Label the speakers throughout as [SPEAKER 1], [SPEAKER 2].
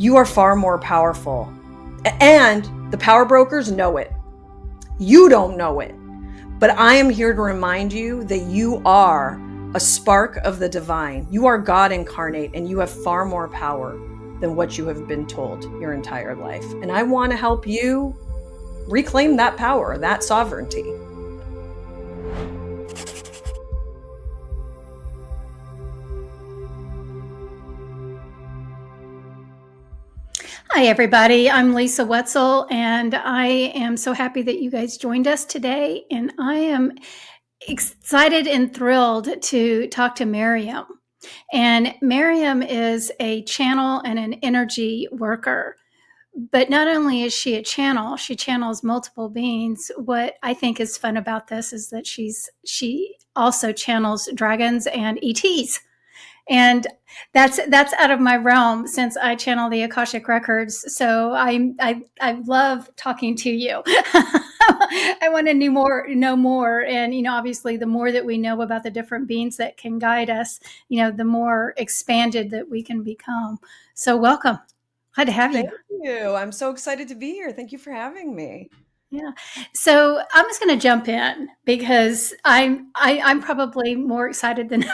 [SPEAKER 1] You are far more powerful. And the power brokers know it. You don't know it. But I am here to remind you that you are a spark of the divine. You are God incarnate, and you have far more power than what you have been told your entire life. And I want to help you reclaim that power, that sovereignty.
[SPEAKER 2] Hi, everybody. I'm Lisa Wetzel, and I am so happy that you guys joined us today. And I am excited and thrilled to talk to Maryam. And Maryam is a channel and an energy worker. But not only is she a channel, she channels multiple beings. What I think is fun about this is that she also channels dragons and ETs. And that's out of my realm since I channel the Akashic records. So I love talking to you. I want to know more. And, obviously the more that we know about the different beings that can guide us, the more expanded that we can become. So welcome. Glad to have you.
[SPEAKER 1] Thank you. I'm so excited to be here. Thank you for having me.
[SPEAKER 2] Yeah. So I'm just going to jump in because I'm probably more excited than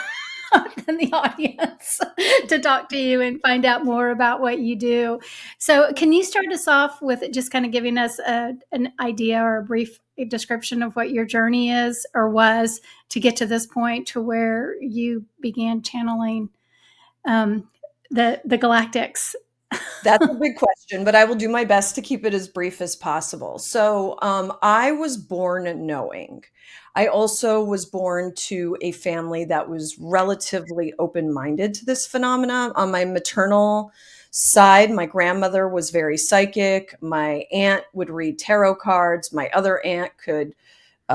[SPEAKER 2] the audience to talk to you and find out more about what you do. So can you start us off with just kind of giving us an idea or a brief description of what your journey is or was to get to this point to where you began channeling the Galactics?
[SPEAKER 1] That's a big question, but I will do my best to keep it as brief as possible. So I was born knowing. I also was born to a family that was relatively open-minded to this phenomena. On my maternal side, my grandmother was very psychic. My aunt would read tarot cards. My other aunt could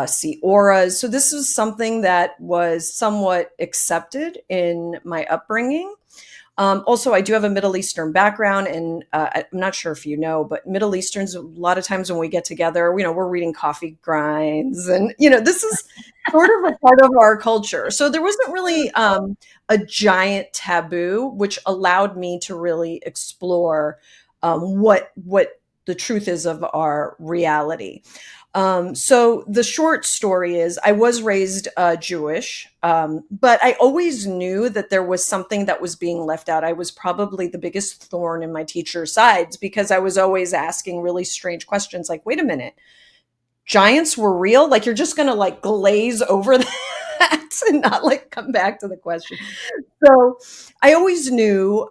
[SPEAKER 1] see auras. So this was something that was somewhat accepted in my upbringing. Also, I do have a Middle Eastern background, and I'm not sure if you know, but Middle Easterns, a lot of times when we get together, we're reading coffee grinds, and this is sort of a part of our culture. So there wasn't really a giant taboo, which allowed me to really explore what the truth is of our reality. So the short story is I was raised Jewish, but I always knew that there was something that was being left out. I was probably the biggest thorn in my teacher's sides because I was always asking really strange questions like, wait a minute, giants were real? Like you're just going to like glaze over that and not like come back to the question. So I always knew,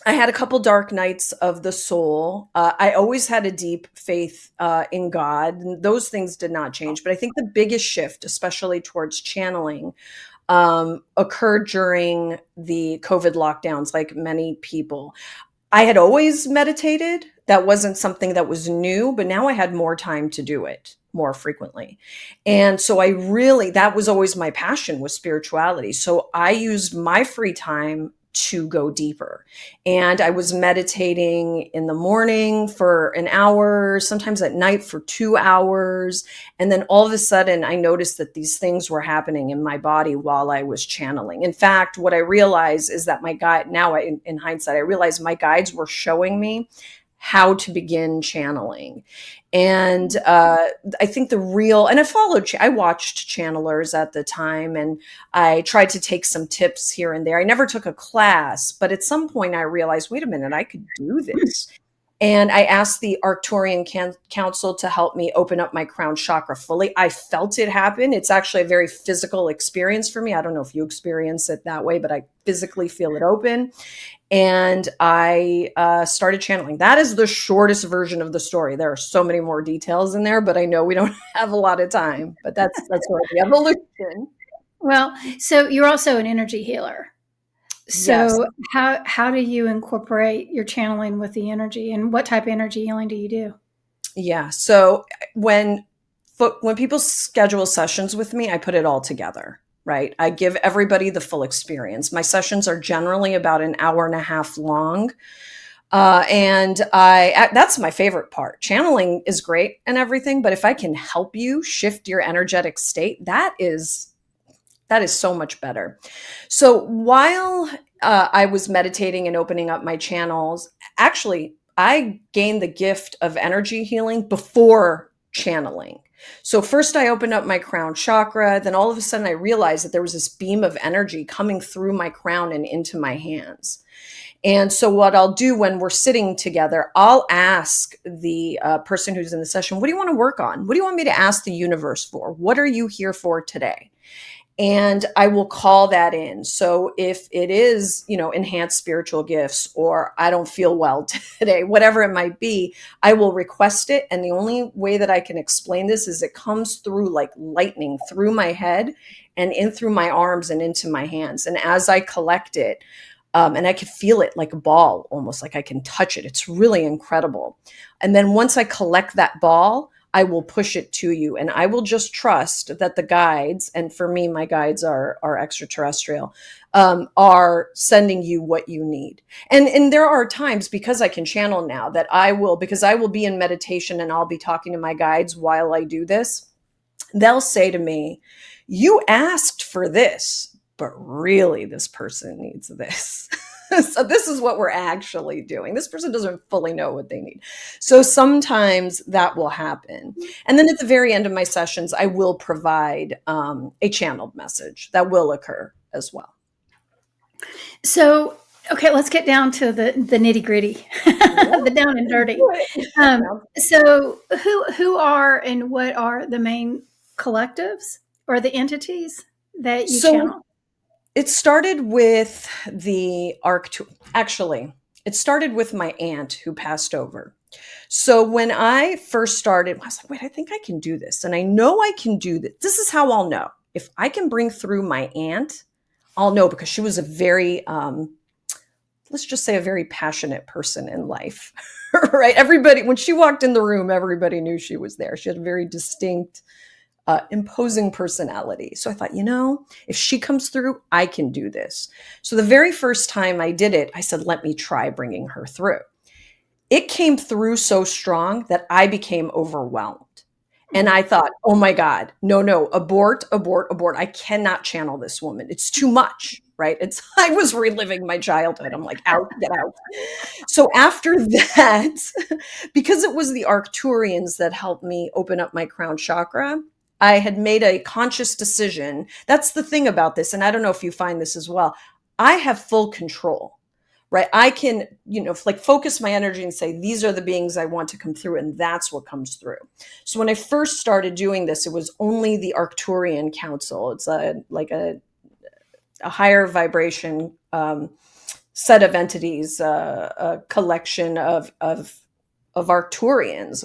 [SPEAKER 1] I had a couple dark nights of the soul. I always had a deep faith in God. And those things did not change. But I think the biggest shift, especially towards channeling, occurred during the COVID lockdowns, like many people. I had always meditated. That wasn't something that was new, but now I had more time to do it more frequently. And so that was always my passion, was spirituality. So I used my free time to go deeper. And I was meditating in the morning for an hour, sometimes at night for 2 hours. And then all of a sudden I noticed that these things were happening in my body while I was channeling. In fact, what I realized is that in hindsight, I realized my guides were showing me how to begin channeling. And I think I watched channelers at the time, and I tried to take some tips here and there. I never took a class, but at some point I realized, wait a minute, I could do this. And I asked the Arcturian council to help me open up my crown chakra fully. I felt it happen. It's actually a very physical experience for me. I don't know if you experience it that way, but I physically feel it open. And I started channeling. That is the shortest version of the story. There are so many more details in there, but I know we don't have a lot of time. But that's sort of the evolution.
[SPEAKER 2] Well, so you're also an energy healer. So yes. How do you incorporate your channeling with the energy, and what type of energy healing do you do?
[SPEAKER 1] Yeah. So when people schedule sessions with me, I put it all together, right? I give everybody the full experience. My sessions are generally about an hour and a half long. And that's my favorite part. Channeling is great and everything, but if I can help you shift your energetic state, that's That is so much better. So while I was meditating and opening up my channels, actually, I gained the gift of energy healing before channeling. So first I opened up my crown chakra, then all of a sudden I realized that there was this beam of energy coming through my crown and into my hands. And so what I'll do when we're sitting together, I'll ask the person who's in the session, what do you want to work on? What do you want me to ask the universe for? What are you here for today? And I will call that in. So if it is, enhanced spiritual gifts, or I don't feel well today, whatever it might be, I will request it. And the only way that I can explain this is it comes through like lightning through my head and in through my arms and into my hands. And as I collect it, and I can feel it like a ball, almost like I can touch it. It's really incredible. And then once I collect that ball, I will push it to you, and I will just trust that the guides, and for me, my guides are extraterrestrial, are sending you what you need. And there are times, because I can channel now, that because I will be in meditation and I'll be talking to my guides while I do this. They'll say to me, you asked for this, but really this person needs this. So this is what we're actually doing. This person doesn't fully know what they need. So sometimes that will happen. And then at the very end of my sessions, I will provide a channeled message that will occur as well.
[SPEAKER 2] So, okay, let's get down to the nitty gritty, the down and dirty. So who are and what are the main collectives or the entities that you channel?
[SPEAKER 1] It started with the Actually, it started with my aunt who passed over. So when I first started, I was like, wait, I think I can do this. And I know I can do this. This is how I'll know. If I can bring through my aunt, I'll know, because she was a very, let's just say, a very passionate person in life, right? Everybody, when she walked in the room, everybody knew she was there. She had a very distinct, imposing personality. So I thought, if she comes through, I can do this. So the very first time I did it, I said, let me try bringing her through. It came through so strong that I became overwhelmed. And I thought, oh my God, no, abort. I cannot channel this woman. It's too much, right? I was reliving my childhood. I'm like, out, get out. So after that, because it was the Arcturians that helped me open up my crown chakra, I had made a conscious decision. That's the thing about this. And I don't know if you find this as well. I have full control, right? I can, focus my energy and say, these are the beings I want to come through. And that's what comes through. So when I first started doing this, it was only the Arcturian Council. It's a higher vibration set of entities, a collection of Arcturians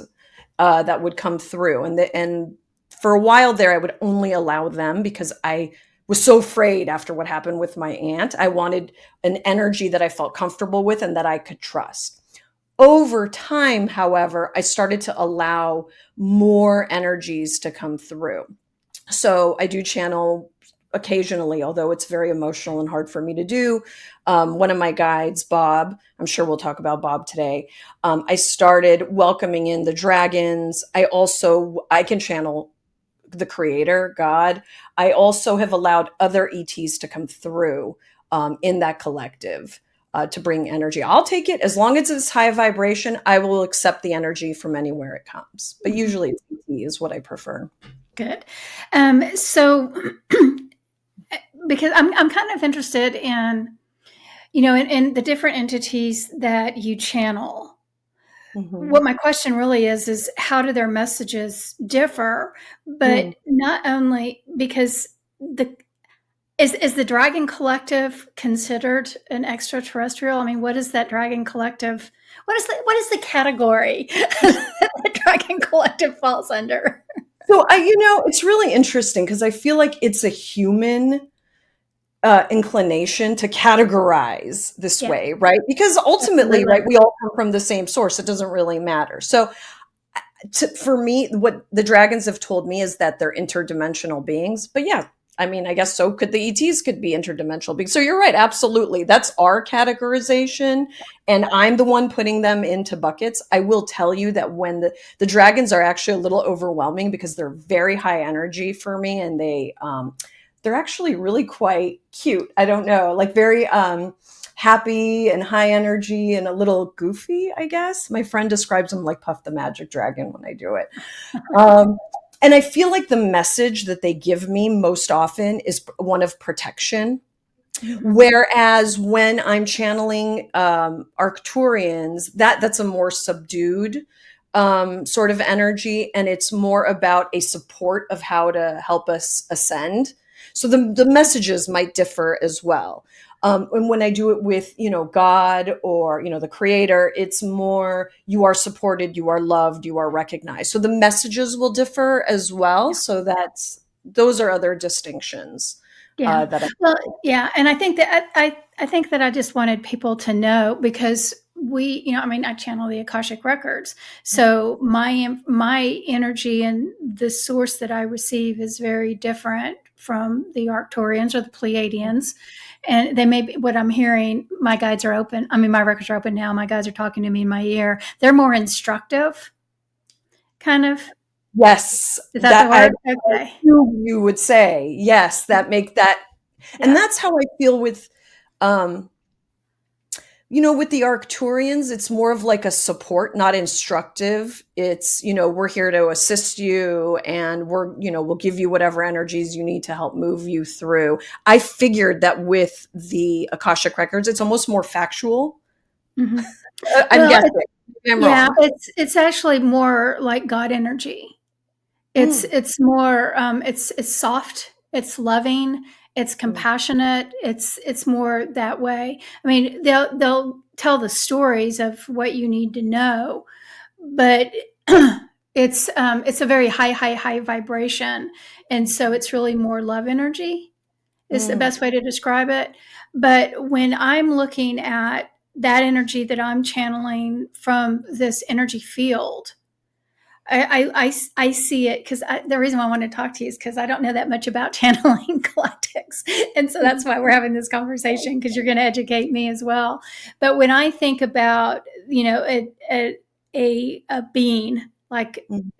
[SPEAKER 1] that would come through. And for a while there, I would only allow them because I was so afraid after what happened with my aunt. I wanted an energy that I felt comfortable with and that I could trust. Over time, however, I started to allow more energies to come through. So I do channel occasionally, although it's very emotional and hard for me to do. One of my guides, Bob, I'm sure we'll talk about Bob today. I started welcoming in the dragons. I can channel the creator, God. I also have allowed other ETs to come through in that collective to bring energy. I'll take it as long as it's high vibration. I will accept the energy from anywhere it comes, but usually it's ET is what I prefer.
[SPEAKER 2] Good. So because I'm kind of interested in, in the different entities that you channel. Mm-hmm. What my question really is how do their messages differ? But not only because is the Dragon Collective considered an extraterrestrial? I mean, what is that Dragon Collective? What is the category that the Dragon Collective falls under?
[SPEAKER 1] So it's really interesting because I feel like it's a human inclination to categorize this way, right? Because ultimately, right, we all come from the same source. It doesn't really matter. So for me, what the dragons have told me is that they're interdimensional beings. But yeah, I mean, I guess so could the ETs could be interdimensional beings. So you're right. Absolutely. That's our categorization. And I'm the one putting them into buckets. I will tell you that when the dragons are actually a little overwhelming because they're very high energy for me, and they're actually really quite cute. I don't know, like very happy and high energy and a little goofy, I guess. My friend describes them like Puff the Magic Dragon when I do it. Um, and I feel like the message that they give me most often is one of protection.
[SPEAKER 2] Mm-hmm.
[SPEAKER 1] Whereas when I'm channeling Arcturians, that's a more subdued sort of energy, and it's more about a support of how to help us ascend. So the messages might differ as well. And when I do it with, God or, the creator, it's more you are supported, you are loved, you are recognized. So the messages will differ as well.
[SPEAKER 2] Yeah.
[SPEAKER 1] So those are other distinctions
[SPEAKER 2] Yeah.
[SPEAKER 1] that I.
[SPEAKER 2] Well, yeah. And I think that I think that I just wanted people to know, because I channel the Akashic records. So my energy and the source that I receive is very different from the Arcturians or the Pleiadians. And they may be, what I'm hearing, my guides are open. I mean, my records are open now. My guides are talking to me in my ear. They're more instructive, kind of.
[SPEAKER 1] Yes,
[SPEAKER 2] Is that the
[SPEAKER 1] that I
[SPEAKER 2] word? Okay.
[SPEAKER 1] assume you would say. Yes, that make that, and
[SPEAKER 2] Yeah.
[SPEAKER 1] that's how I feel with, um, with the Arcturians. It's more of like a support, not instructive. It's, we're here to assist you, and we'll give you whatever energies you need to help move you through. I figured that with the Akashic records, it's almost more factual.
[SPEAKER 2] Mm-hmm.
[SPEAKER 1] I'm
[SPEAKER 2] Well,
[SPEAKER 1] guessing. I'm
[SPEAKER 2] yeah,
[SPEAKER 1] wrong.
[SPEAKER 2] it's actually more like God energy.
[SPEAKER 1] Mm,
[SPEAKER 2] It's soft, it's loving, it's
[SPEAKER 1] mm,
[SPEAKER 2] compassionate. It's more that way. I mean, they'll tell the stories of what you need to know, but it's a very high vibration, and so it's really more love energy is the
[SPEAKER 1] mm,
[SPEAKER 2] best way to describe it. But when I'm looking at that energy that I'm channeling from this energy field, I see it because the reason why I want to talk to you is because I don't know that much about channeling galactics. And so that's why we're having this conversation, because you're going to educate me as well. But when I think about, a being
[SPEAKER 1] mm,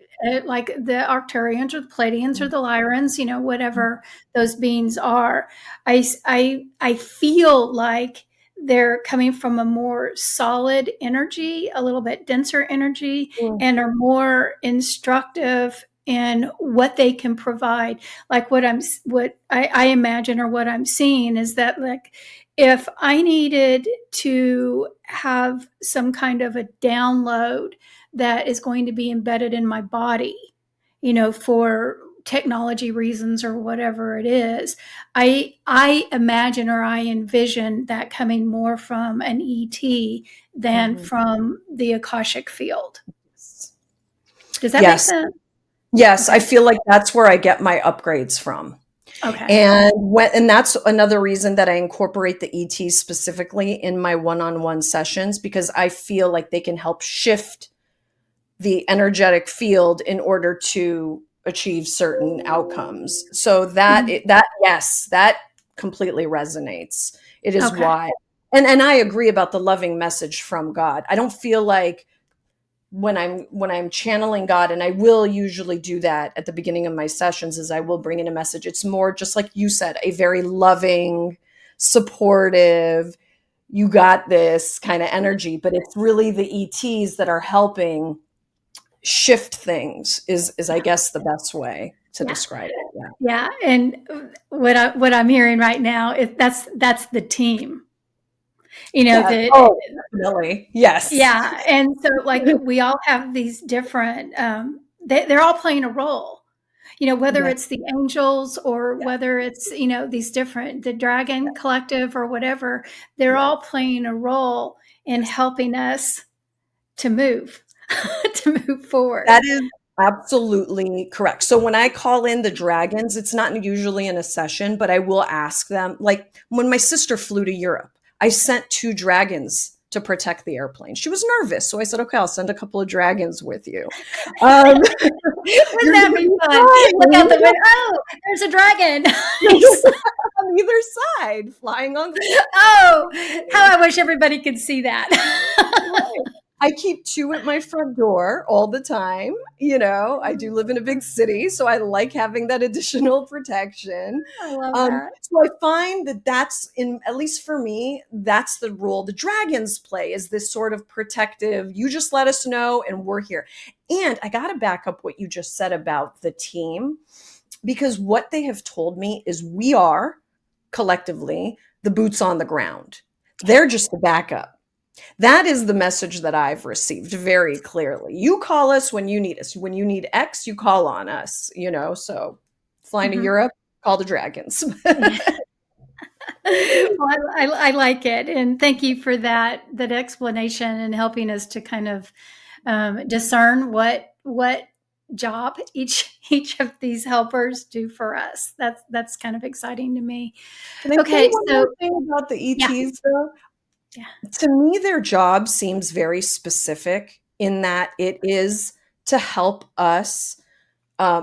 [SPEAKER 2] like the Arcturians or the Pleiadians or the Lyrans, whatever those beings are, I feel like they're coming from a more solid energy, a little bit denser energy,
[SPEAKER 1] mm,
[SPEAKER 2] and are more instructive in what they can provide. Like what I imagine, or what I'm seeing, is that, like, if I needed to have some kind of a download that is going to be embedded in my body, for technology reasons or whatever it is, I imagine, or I envision that coming more from an ET than
[SPEAKER 1] mhm.
[SPEAKER 2] from the Akashic field. Does that make
[SPEAKER 1] Yes.
[SPEAKER 2] sense?
[SPEAKER 1] Yes, I
[SPEAKER 2] Okay.
[SPEAKER 1] feel like that's where I get my upgrades from.
[SPEAKER 2] Okay.
[SPEAKER 1] And that's another reason that I incorporate the ETs specifically in my one-on-one sessions, because I feel like they can help shift the energetic field in order to achieve certain outcomes. So
[SPEAKER 2] Mhm.
[SPEAKER 1] that yes, that completely resonates. It is
[SPEAKER 2] Okay.
[SPEAKER 1] why. And I agree about the loving message from God. I don't feel like when I'm channeling God, and I will usually do that at the beginning of my sessions, is I will bring in a message. It's more just like you said, a very loving, supportive, you got this kind of energy, but it's really the ETs that are helping shift things is I
[SPEAKER 2] Yeah.
[SPEAKER 1] guess the best way to
[SPEAKER 2] Yeah.
[SPEAKER 1] describe it. Yeah.
[SPEAKER 2] Yeah. And what I'm hearing right now is that's the team.
[SPEAKER 1] Yeah.
[SPEAKER 2] That
[SPEAKER 1] Oh, definitely. Yes.
[SPEAKER 2] Yeah, and so, like, we all have these different, they're all playing a role, whether
[SPEAKER 1] Yeah.
[SPEAKER 2] it's the angels, or
[SPEAKER 1] Yeah.
[SPEAKER 2] whether it's, these different, the dragon collective or whatever, they're
[SPEAKER 1] Yeah.
[SPEAKER 2] all playing a role in
[SPEAKER 1] Yes.
[SPEAKER 2] helping us to move, to move forward.
[SPEAKER 1] That is absolutely correct. So when I call in the dragons, it's not usually in a session, but I will ask them. Like when my sister flew to Europe, I sent two dragons to protect the airplane. She was nervous, so I said, "Okay, I'll send a couple of dragons with you." Um,
[SPEAKER 2] Wouldn't
[SPEAKER 1] you're
[SPEAKER 2] that
[SPEAKER 1] gonna
[SPEAKER 2] be
[SPEAKER 1] be
[SPEAKER 2] fun? Look out the
[SPEAKER 1] fine.
[SPEAKER 2] window, "Oh, there's a dragon." Nice.
[SPEAKER 1] On either side, flying on the
[SPEAKER 2] Oh, how I wish everybody could see that.
[SPEAKER 1] right. I keep two at my front door all the time. I do live in a big city, so I like having that additional protection.
[SPEAKER 2] I love that.
[SPEAKER 1] So I find that that's at least for me, that's the role the dragons play, is this sort of protective, you just let us know and we're here. And I got to back up what you just said about the team, because what they have told me is we are collectively the boots on the ground. They're just the backup. That is the message that I've received very clearly. You call us when you need us. When you need X, you call on us, so flying to
[SPEAKER 2] Mhm.
[SPEAKER 1] Europe, call the dragons.
[SPEAKER 2] Well, I like it, and thank you for that explanation and helping us to kind of discern what job each of these helpers do for us. That's kind of exciting to me.
[SPEAKER 1] Can I say
[SPEAKER 2] Okay,
[SPEAKER 1] one more
[SPEAKER 2] so
[SPEAKER 1] thing about the
[SPEAKER 2] yeah,
[SPEAKER 1] ETs, though?
[SPEAKER 2] yeah,
[SPEAKER 1] To me, their job seems very specific in that it is to help us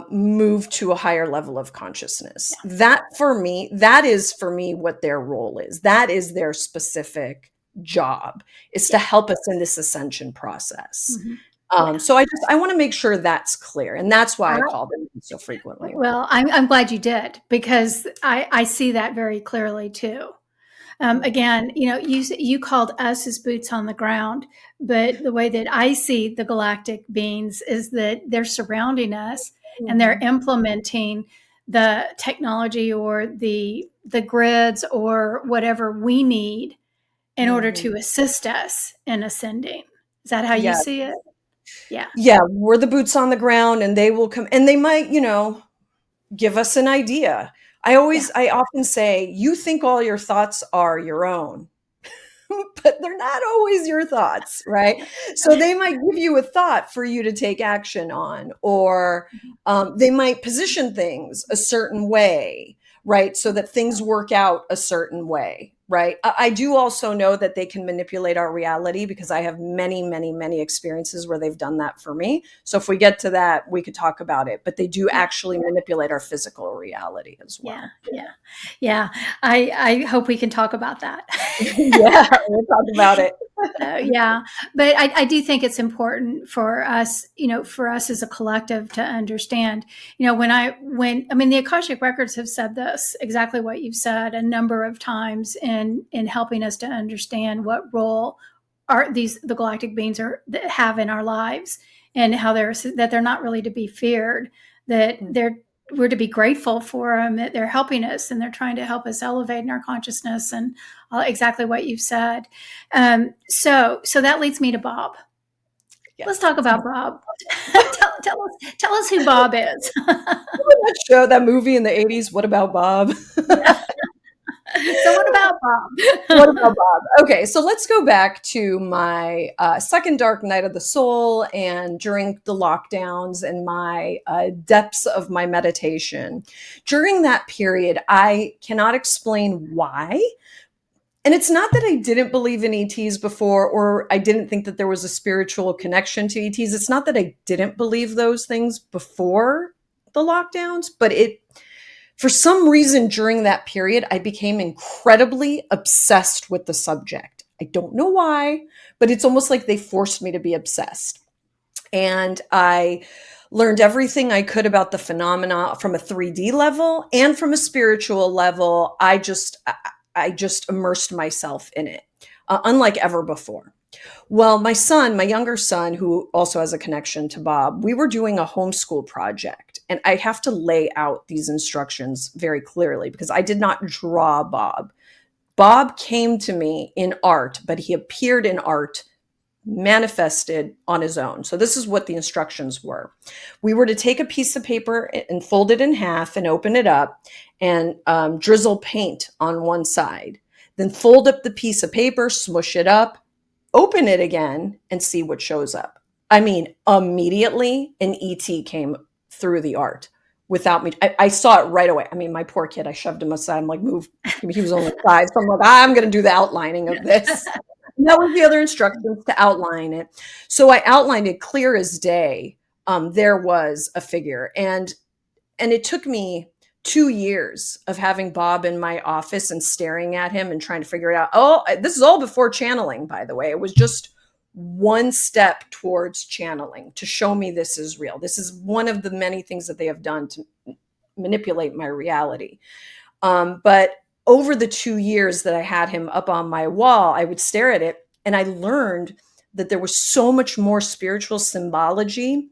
[SPEAKER 1] move to a higher level of consciousness.
[SPEAKER 2] yeah,
[SPEAKER 1] That is for me what their role is. That is their specific job, is to
[SPEAKER 2] yeah,
[SPEAKER 1] help us in this ascension process.
[SPEAKER 2] mhm, yeah.
[SPEAKER 1] So I want to make sure that's clear, and that's why I
[SPEAKER 2] I,
[SPEAKER 1] call them so frequently.
[SPEAKER 2] well, I'm glad you did because I see that very clearly too. Again, you called us as boots on the ground, but the way that I see the galactic beings is that they're surrounding us and they're
[SPEAKER 1] Mhm.
[SPEAKER 2] implementing the technology or the grids or whatever we need in order
[SPEAKER 1] Mhm.
[SPEAKER 2] to assist us in ascending. Is that how you
[SPEAKER 1] Yeah,
[SPEAKER 2] see it? Yeah.
[SPEAKER 1] yeah, we're the boots on the ground, and they will come, and they might, give us an idea.
[SPEAKER 2] Yeah.
[SPEAKER 1] I often say, you think all your thoughts are your own, but they're not always your thoughts, right? So they might give you a thought for you to take action on, or they might position things a certain way, right? So that things work out a certain way, right? I do also know that they can manipulate our reality, because I have many, many, many experiences where they've done that for me. So if we get to that, we could talk about it, but they do
[SPEAKER 2] Yeah.
[SPEAKER 1] actually manipulate our physical reality as
[SPEAKER 2] Yeah.
[SPEAKER 1] well.
[SPEAKER 2] Yeah. Yeah. I hope we can talk about that.
[SPEAKER 1] Yeah, we'll talk about it.
[SPEAKER 2] Yeah, but I do think it's important for us, for us as a collective to understand, when I mean the Akashic records have said this exactly what you've said a number of times in helping us to understand what role the galactic beings that have in our lives, and how they're not really to be feared, that we're to be grateful for them, that they're helping us and they're trying to help us elevate in our consciousness, and exactly what you've said. So that leads me to Bob. Let's
[SPEAKER 1] Yes.
[SPEAKER 2] talk about Bob. Tell us who Bob is.
[SPEAKER 1] That show, that movie in the 80s, What About Bob?
[SPEAKER 2] Yeah. So what about
[SPEAKER 1] What
[SPEAKER 2] Bob?
[SPEAKER 1] about Bob? Okay, so let's go back to my second dark night of the soul, and during the lockdowns and my depths of my meditation. During that period, I cannot explain why. And it's not that I didn't believe in ETs before, or I didn't think that there was a spiritual connection to ETs. It's not that I didn't believe those things before the lockdowns, but for some reason during that period, I became incredibly obsessed with the subject. I don't know why, but it's almost like they forced me to be obsessed. And I learned everything I could about the phenomena from a 3D level and from a spiritual level. I just immersed myself in it, unlike ever before. Well, my younger son, who also has a connection to Bob, we were doing a homeschool project. And I have to lay out these instructions very clearly, because I did not draw Bob. Bob came to me in art, but he appeared in art manifested on his own. So this is what the instructions were. We were to take a piece of paper and fold it in half and open it up, and drizzle paint on one side. Then fold up the piece of paper, smush it up, open it again, and see what shows up. I mean, immediately an ET came through the art without me. I saw it right away. I mean, my poor kid, I shoved him aside. I'm like, move. He was only 5. So I'm like, I'm going to do the outlining of this. And that was the other instructions, to outline it. So I outlined it clear as day. There was a figure. And it took me 2 years of having Bob in my office and staring at him and trying to figure it out. Oh, this is all before channeling, by the way. It was just one step towards channeling to show me this is real. This is one of the many things that they have done to manipulate my reality. But over the 2 years that I had him up on my wall, I would stare at it, and I learned that there was so much more spiritual symbology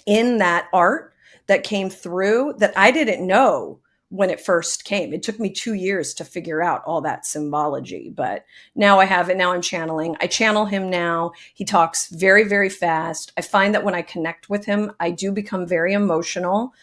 [SPEAKER 1] in that art that came through that I didn't know when it first came. It took me 2 years to figure out all that symbology, but now I have it. Now I'm channeling. I channel him now. He talks very, very fast. I find that when I connect with him, I do become very emotional.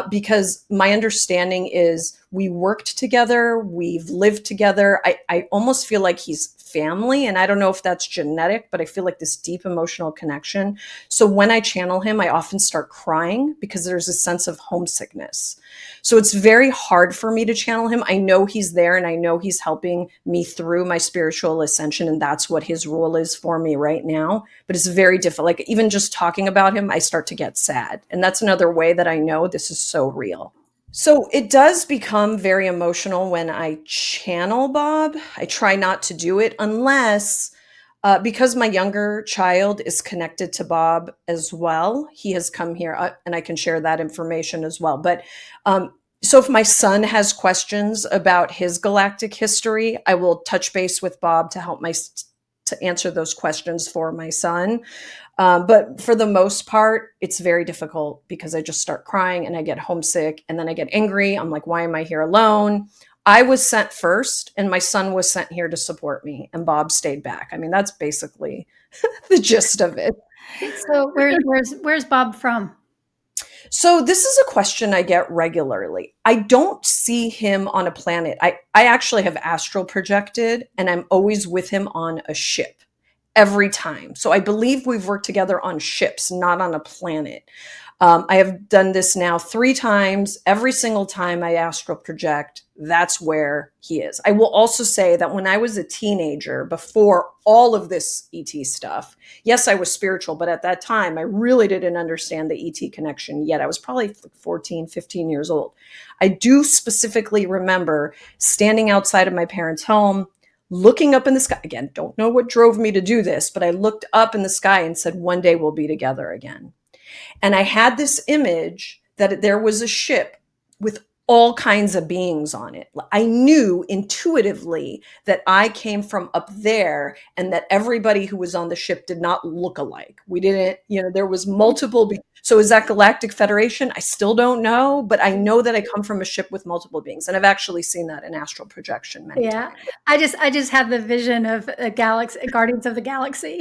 [SPEAKER 1] Because my understanding is we worked together, we've lived together. I almost feel like he's family, and I don't know if that's genetic, but I feel like this deep emotional connection. So when I channel him, I often start crying because there's a sense of homesickness. So it's very hard for me to channel him. I know he's there, and I know he's helping me through my spiritual ascension, and that's what his role is for me right now. But it's very difficult. Like, even just talking about him, I start to get sad. And that's another way that I know this is so real. So it does become very emotional when I channel Bob. I try not to do it unless, because my younger child is connected to Bob as well. He has come here, and I can share that information as well. But so if my son has questions about his galactic history, I will touch base with Bob to answer those questions for my son. But for the most part, it's very difficult because I just start crying and I get homesick and then I get angry. I'm like, why am I here alone? I was sent first and my son was sent here to support me, and Bob stayed back. I mean, that's basically the gist of it.
[SPEAKER 2] So where's Bob from?
[SPEAKER 1] So this is a question I get regularly. I don't see him on a planet. I actually have astral projected, and I'm always with him on a ship every time. So I believe we've worked together on ships, not on a planet. I have done this now 3 times. Every single time I astral project, that's where he is. I will also say that when I was a teenager, before all of this ET stuff, yes, I was spiritual, but at that time, I really didn't understand the ET connection yet. I was probably 14, 15 years old. I do specifically remember standing outside of my parents' home, looking up in the sky. Again, don't know what drove me to do this, but I looked up in the sky and said, one day we'll be together again. And I had this image that there was a ship with all kinds of beings on it. I knew intuitively that I came from up there and that everybody who was on the ship did not look alike. We didn't, there was multiple. So is that Galactic Federation? I still don't know, but I know that I come from a ship with multiple beings. And I've actually seen that in astral projection many times.
[SPEAKER 2] I just have the vision of a galaxy, Guardians of the Galaxy.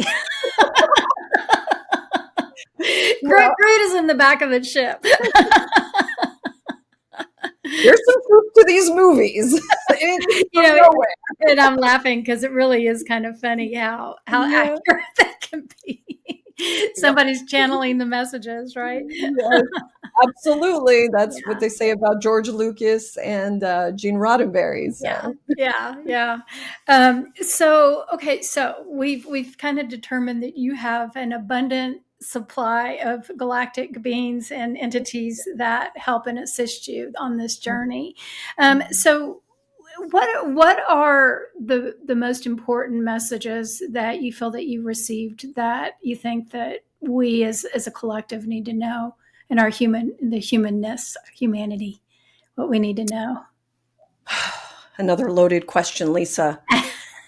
[SPEAKER 2] Groot is in the back of the ship.
[SPEAKER 1] There's some truth to these movies.
[SPEAKER 2] And I'm laughing because it really is kind of funny how accurate that can be. Somebody's channeling the messages, right?
[SPEAKER 1] Yes, absolutely. That's what they say about George Lucas and Gene Roddenberry. So.
[SPEAKER 2] Yeah. So we've kind of determined that you have an abundant supply of galactic beings and entities that help and assist you on this journey. So what are the most important messages that you feel that you received that you think that we as a collective need to know in our humanness, humanity, what we need to know?
[SPEAKER 1] Another loaded question, Lisa.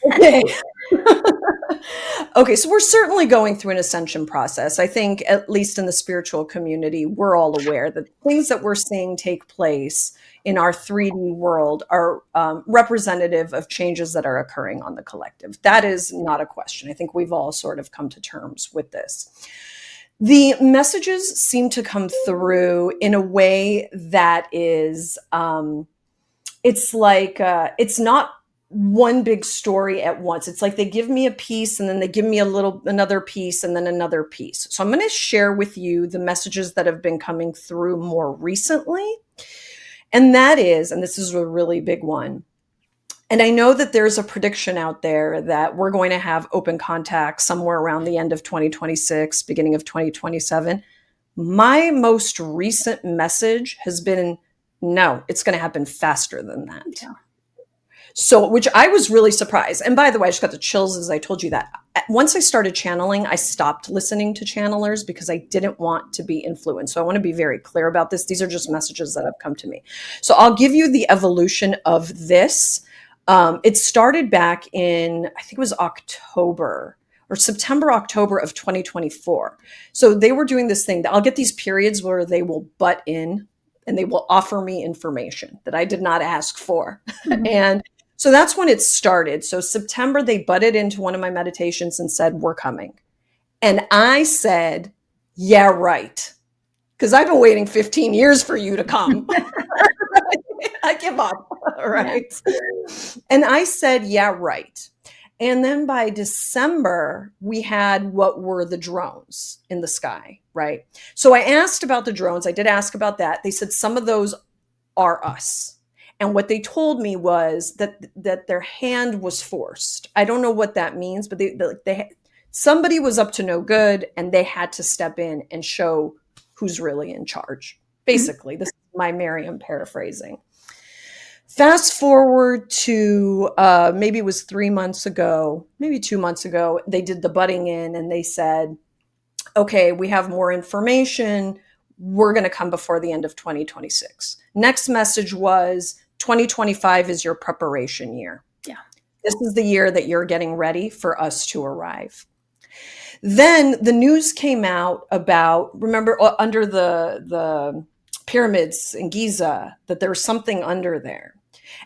[SPEAKER 1] Okay. Okay, so we're certainly going through an ascension process. I think, at least in the spiritual community, we're all aware that things that we're seeing take place in our 3D world are representative of changes that are occurring on the collective. That is not a question. I think we've all sort of come to terms with this. The messages seem to come through in a way that is, it's like, it's not one big story at once. It's like they give me a piece and then they give me another piece and then another piece. So I'm going to share with you the messages that have been coming through more recently. And that is, and this is a really big one. And I know that there's a prediction out there that we're going to have open contact somewhere around the end of 2026, beginning of 2027. My most recent message has been, no, it's going to happen faster than that.
[SPEAKER 2] Yeah.
[SPEAKER 1] So, which I was really surprised. And by the way, I just got the chills as I told you that. Once I started channeling, I stopped listening to channelers because I didn't want to be influenced. So I want to be very clear about this. These are just messages that have come to me. So I'll give you the evolution of this. It started back in, I think it was October or September, October of 2024. So they were doing this thing. I'll get these periods where they will butt in and they will offer me information that I did not ask for.
[SPEAKER 2] Mhm.
[SPEAKER 1] And so that's when it started. So September, they butted into one of my meditations and said, we're coming. And I said, yeah, right. Because I've been waiting 15 years for you to come. I give up. Right. And I said, yeah, right. And then by December, we had what were the drones in the sky, right? So I asked about the drones. I did ask about that. They said some of those are us. And what they told me was that their hand was forced. I don't know what that means, but somebody was up to no good and they had to step in and show who's really in charge. Basically, this is my Maryam paraphrasing. Fast forward to maybe it was 3 months ago, maybe 2 months ago, they did the butting in and they said, okay, we have more information. We're going to come before the end of 2026. Next message was 2025 is your preparation year.
[SPEAKER 2] Yeah.
[SPEAKER 1] This is the year that you're getting ready for us to arrive. Then the news came out about, remember, under the pyramids in Giza, that there was something under there.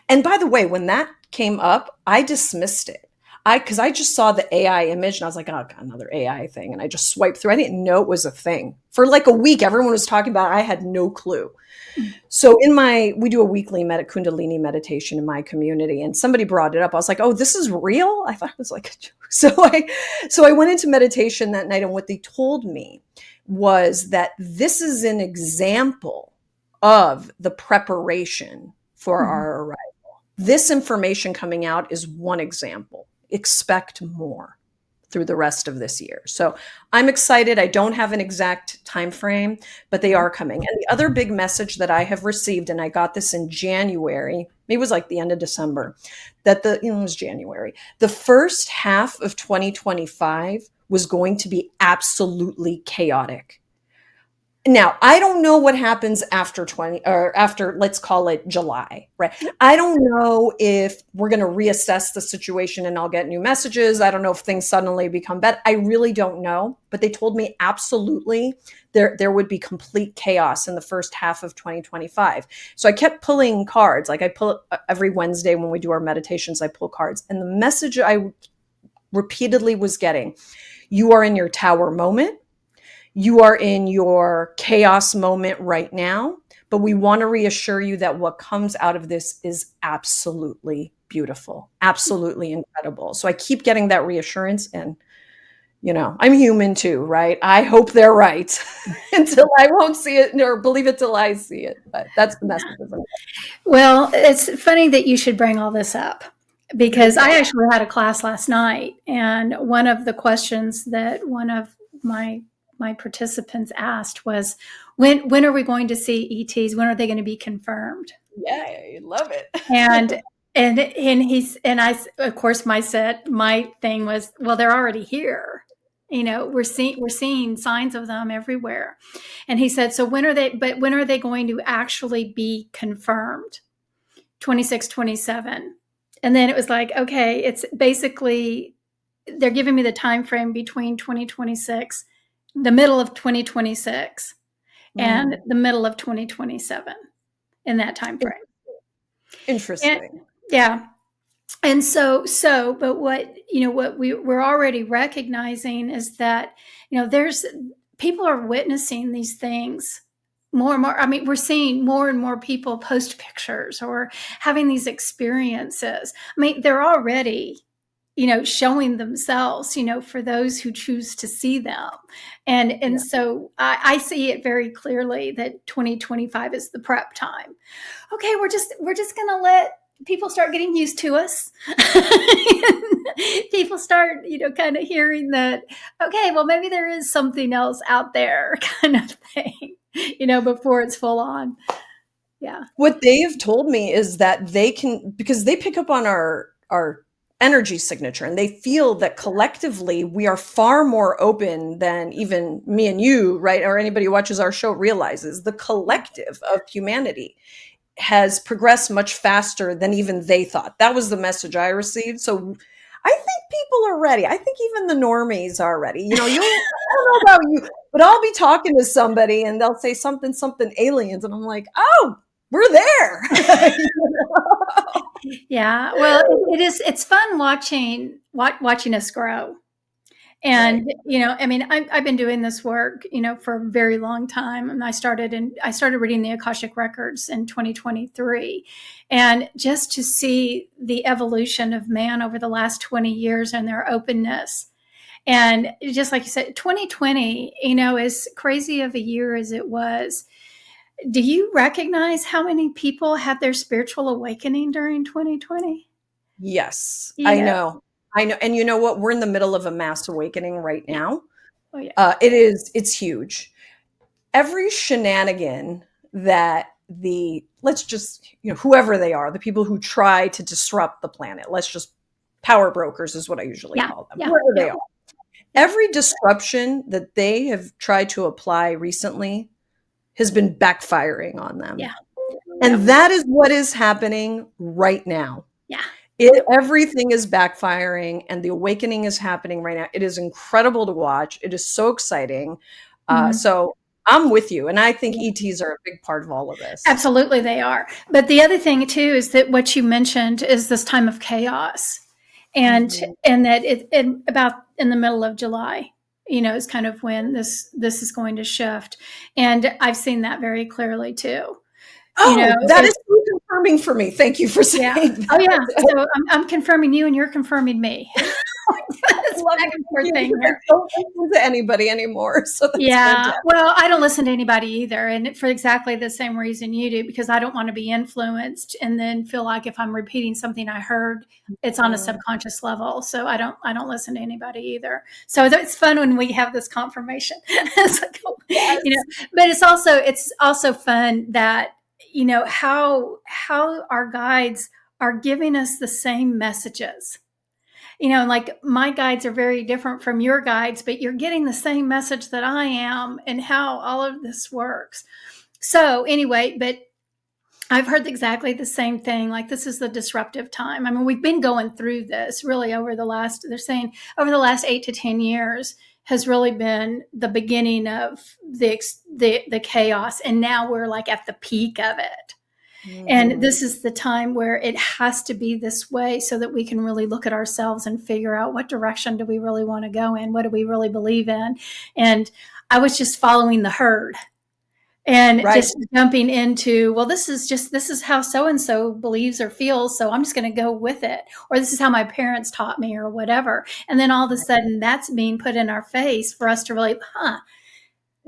[SPEAKER 1] And by the way, when that came up, I dismissed it. Because I just saw the AI image and I was like, oh, another AI thing. And I just swiped through. I didn't know it was a thing. For like a week, everyone was talking about it. I had no clue. So we do a weekly Kundalini meditation in my community, and somebody brought it up. I was like, oh, this is real? I thought it was like a joke. So I went into meditation that night, and what they told me was that this is an example of the preparation for our arrival. This information coming out is one example. Expect more through the rest of this year. So I'm excited. I don't have an exact time frame, but they are coming. And the other big message that I have received, and I got this in January, maybe it was like the end of December, that it was January. The first half of 2025 was going to be absolutely chaotic. Now, I don't know what happens after let's call it July, right? I don't know if we're going to reassess the situation and I'll get new messages. I don't know if things suddenly become better. I really don't know. But they told me absolutely there would be complete chaos in the first half of 2025. So I kept pulling cards. Like I pull every Wednesday when we do our meditations, I pull cards. And the message I repeatedly was getting, you are in your tower moment. You are in your chaos moment right now, but we want to reassure you that what comes out of this is absolutely beautiful, absolutely incredible. So I keep getting that reassurance, and I'm human too, right? I hope they're right until I won't see it or believe it till I see it. But that's the message.
[SPEAKER 2] Well, it's funny that you should bring all this up because I actually had a class last night, and one of the questions that one of my participants asked was, when are we going to see ETs? When are they going to be confirmed?
[SPEAKER 1] Yeah, I love it.
[SPEAKER 2] And I, of course, my thing was, well, they're already here. We're seeing signs of them everywhere. And he said, so when are they going to actually be confirmed? 26, 27. And then it was like, okay, it's basically, they're giving me the time frame between 2026, the middle of 2026 and the middle of 2027 in that time frame.
[SPEAKER 1] Interesting.
[SPEAKER 2] Yeah. And but what we're already recognizing is that, there's people are witnessing these things more and more. I mean, we're seeing more and more people post pictures or having these experiences. I mean, they're already, showing themselves, for those who choose to see them. And so I see it very clearly that 2025 is the prep time. Okay, we're just going to let people start getting used to us. People start, kind of hearing that, okay, well, maybe there is something else out there kind of thing, before it's full on. Yeah.
[SPEAKER 1] What they have told me is that they can, because they pick up on our energy signature, and they feel that collectively we are far more open than even me and you, right? Or anybody who watches our show realizes. The collective of humanity has progressed much faster than even they thought. That was the message I received. So I think people are ready. I think even the normies are ready. You know, I don't know about you, but I'll be talking to somebody and they'll say something aliens, and I'm like, oh, we're there.
[SPEAKER 2] Yeah. Well, it is. It's fun watching us grow.
[SPEAKER 1] Right.
[SPEAKER 2] And, I mean, I've been doing this work, for a very long time. And I started reading the Akashic records in 2023. And just to see the evolution of man over the last 20 years and their openness. And just like you said, 2020, as crazy of a year as it was, do you recognize how many people had their spiritual awakening during 2020?
[SPEAKER 1] Yes,
[SPEAKER 2] You
[SPEAKER 1] I
[SPEAKER 2] know,
[SPEAKER 1] know. I know. And you know what? We're in the middle of a mass awakening right
[SPEAKER 2] yeah.
[SPEAKER 1] now.
[SPEAKER 2] Oh, yeah.
[SPEAKER 1] It's huge. Every shenanigan that let's just, whoever they are, the people who try to disrupt the planet, let's just, power brokers is what I usually
[SPEAKER 2] Yeah.
[SPEAKER 1] call them,
[SPEAKER 2] Yeah.
[SPEAKER 1] whoever
[SPEAKER 2] Yeah.
[SPEAKER 1] they are.
[SPEAKER 2] Yeah.
[SPEAKER 1] Every disruption that they have tried to apply recently has been backfiring on them.
[SPEAKER 2] Yeah. Yep.
[SPEAKER 1] And that is what is happening right now.
[SPEAKER 2] Yeah. Yep.
[SPEAKER 1] Everything is backfiring, and the awakening is happening right now. It is incredible to watch. It is so exciting.
[SPEAKER 2] Mhm.
[SPEAKER 1] So I'm with you. And I think ETs are a big part of all of this.
[SPEAKER 2] Absolutely, they are. But the other thing too is that what you mentioned is this time of chaos, and
[SPEAKER 1] Mhm.
[SPEAKER 2] and that about in the middle of July, is kind of when this is going to shift, and I've seen that very clearly too.
[SPEAKER 1] Oh, that is
[SPEAKER 2] It's
[SPEAKER 1] so confirming for me. Thank you for
[SPEAKER 2] yeah.
[SPEAKER 1] saying
[SPEAKER 2] Oh yeah.
[SPEAKER 1] that.
[SPEAKER 2] So I'm confirming you, and you're confirming me.
[SPEAKER 1] I
[SPEAKER 2] It's
[SPEAKER 1] love
[SPEAKER 2] back
[SPEAKER 1] it.
[SPEAKER 2] and
[SPEAKER 1] Thank
[SPEAKER 2] forth
[SPEAKER 1] you,
[SPEAKER 2] thing
[SPEAKER 1] because I
[SPEAKER 2] here.
[SPEAKER 1] don't listen to anybody anymore. So that's
[SPEAKER 2] Yeah,
[SPEAKER 1] fantastic.
[SPEAKER 2] well, I don't listen to anybody either, and for exactly the same reason you do, because I don't want to be influenced and then feel like if I'm repeating something I heard, it's on a
[SPEAKER 1] Mm.
[SPEAKER 2] subconscious level. So I don't listen to anybody either. So it's fun when we have this confirmation. It's like,
[SPEAKER 1] Yes.
[SPEAKER 2] but it's also fun that how our guides are giving us the same messages. Like my guides are very different from your guides, but you're getting the same message that I am and how all of this works. So, anyway, but I've heard exactly the same thing. Like, this is the disruptive time. I mean, we've been going through this really they're saying over the last 8 to 10 years has really been the beginning of the chaos. And now we're like at the peak of it. And
[SPEAKER 1] Mhm.
[SPEAKER 2] this is the time where it has to be this way so that we can really look at ourselves and figure out what direction do we really want to go in? What do we really believe in? And I was just following the herd and
[SPEAKER 1] Right.
[SPEAKER 2] just jumping into, well, this is how so and so believes or feels. So I'm just going to go with it. Or this is how my parents taught me or whatever. And then all of a sudden that's being put in our face for us to really,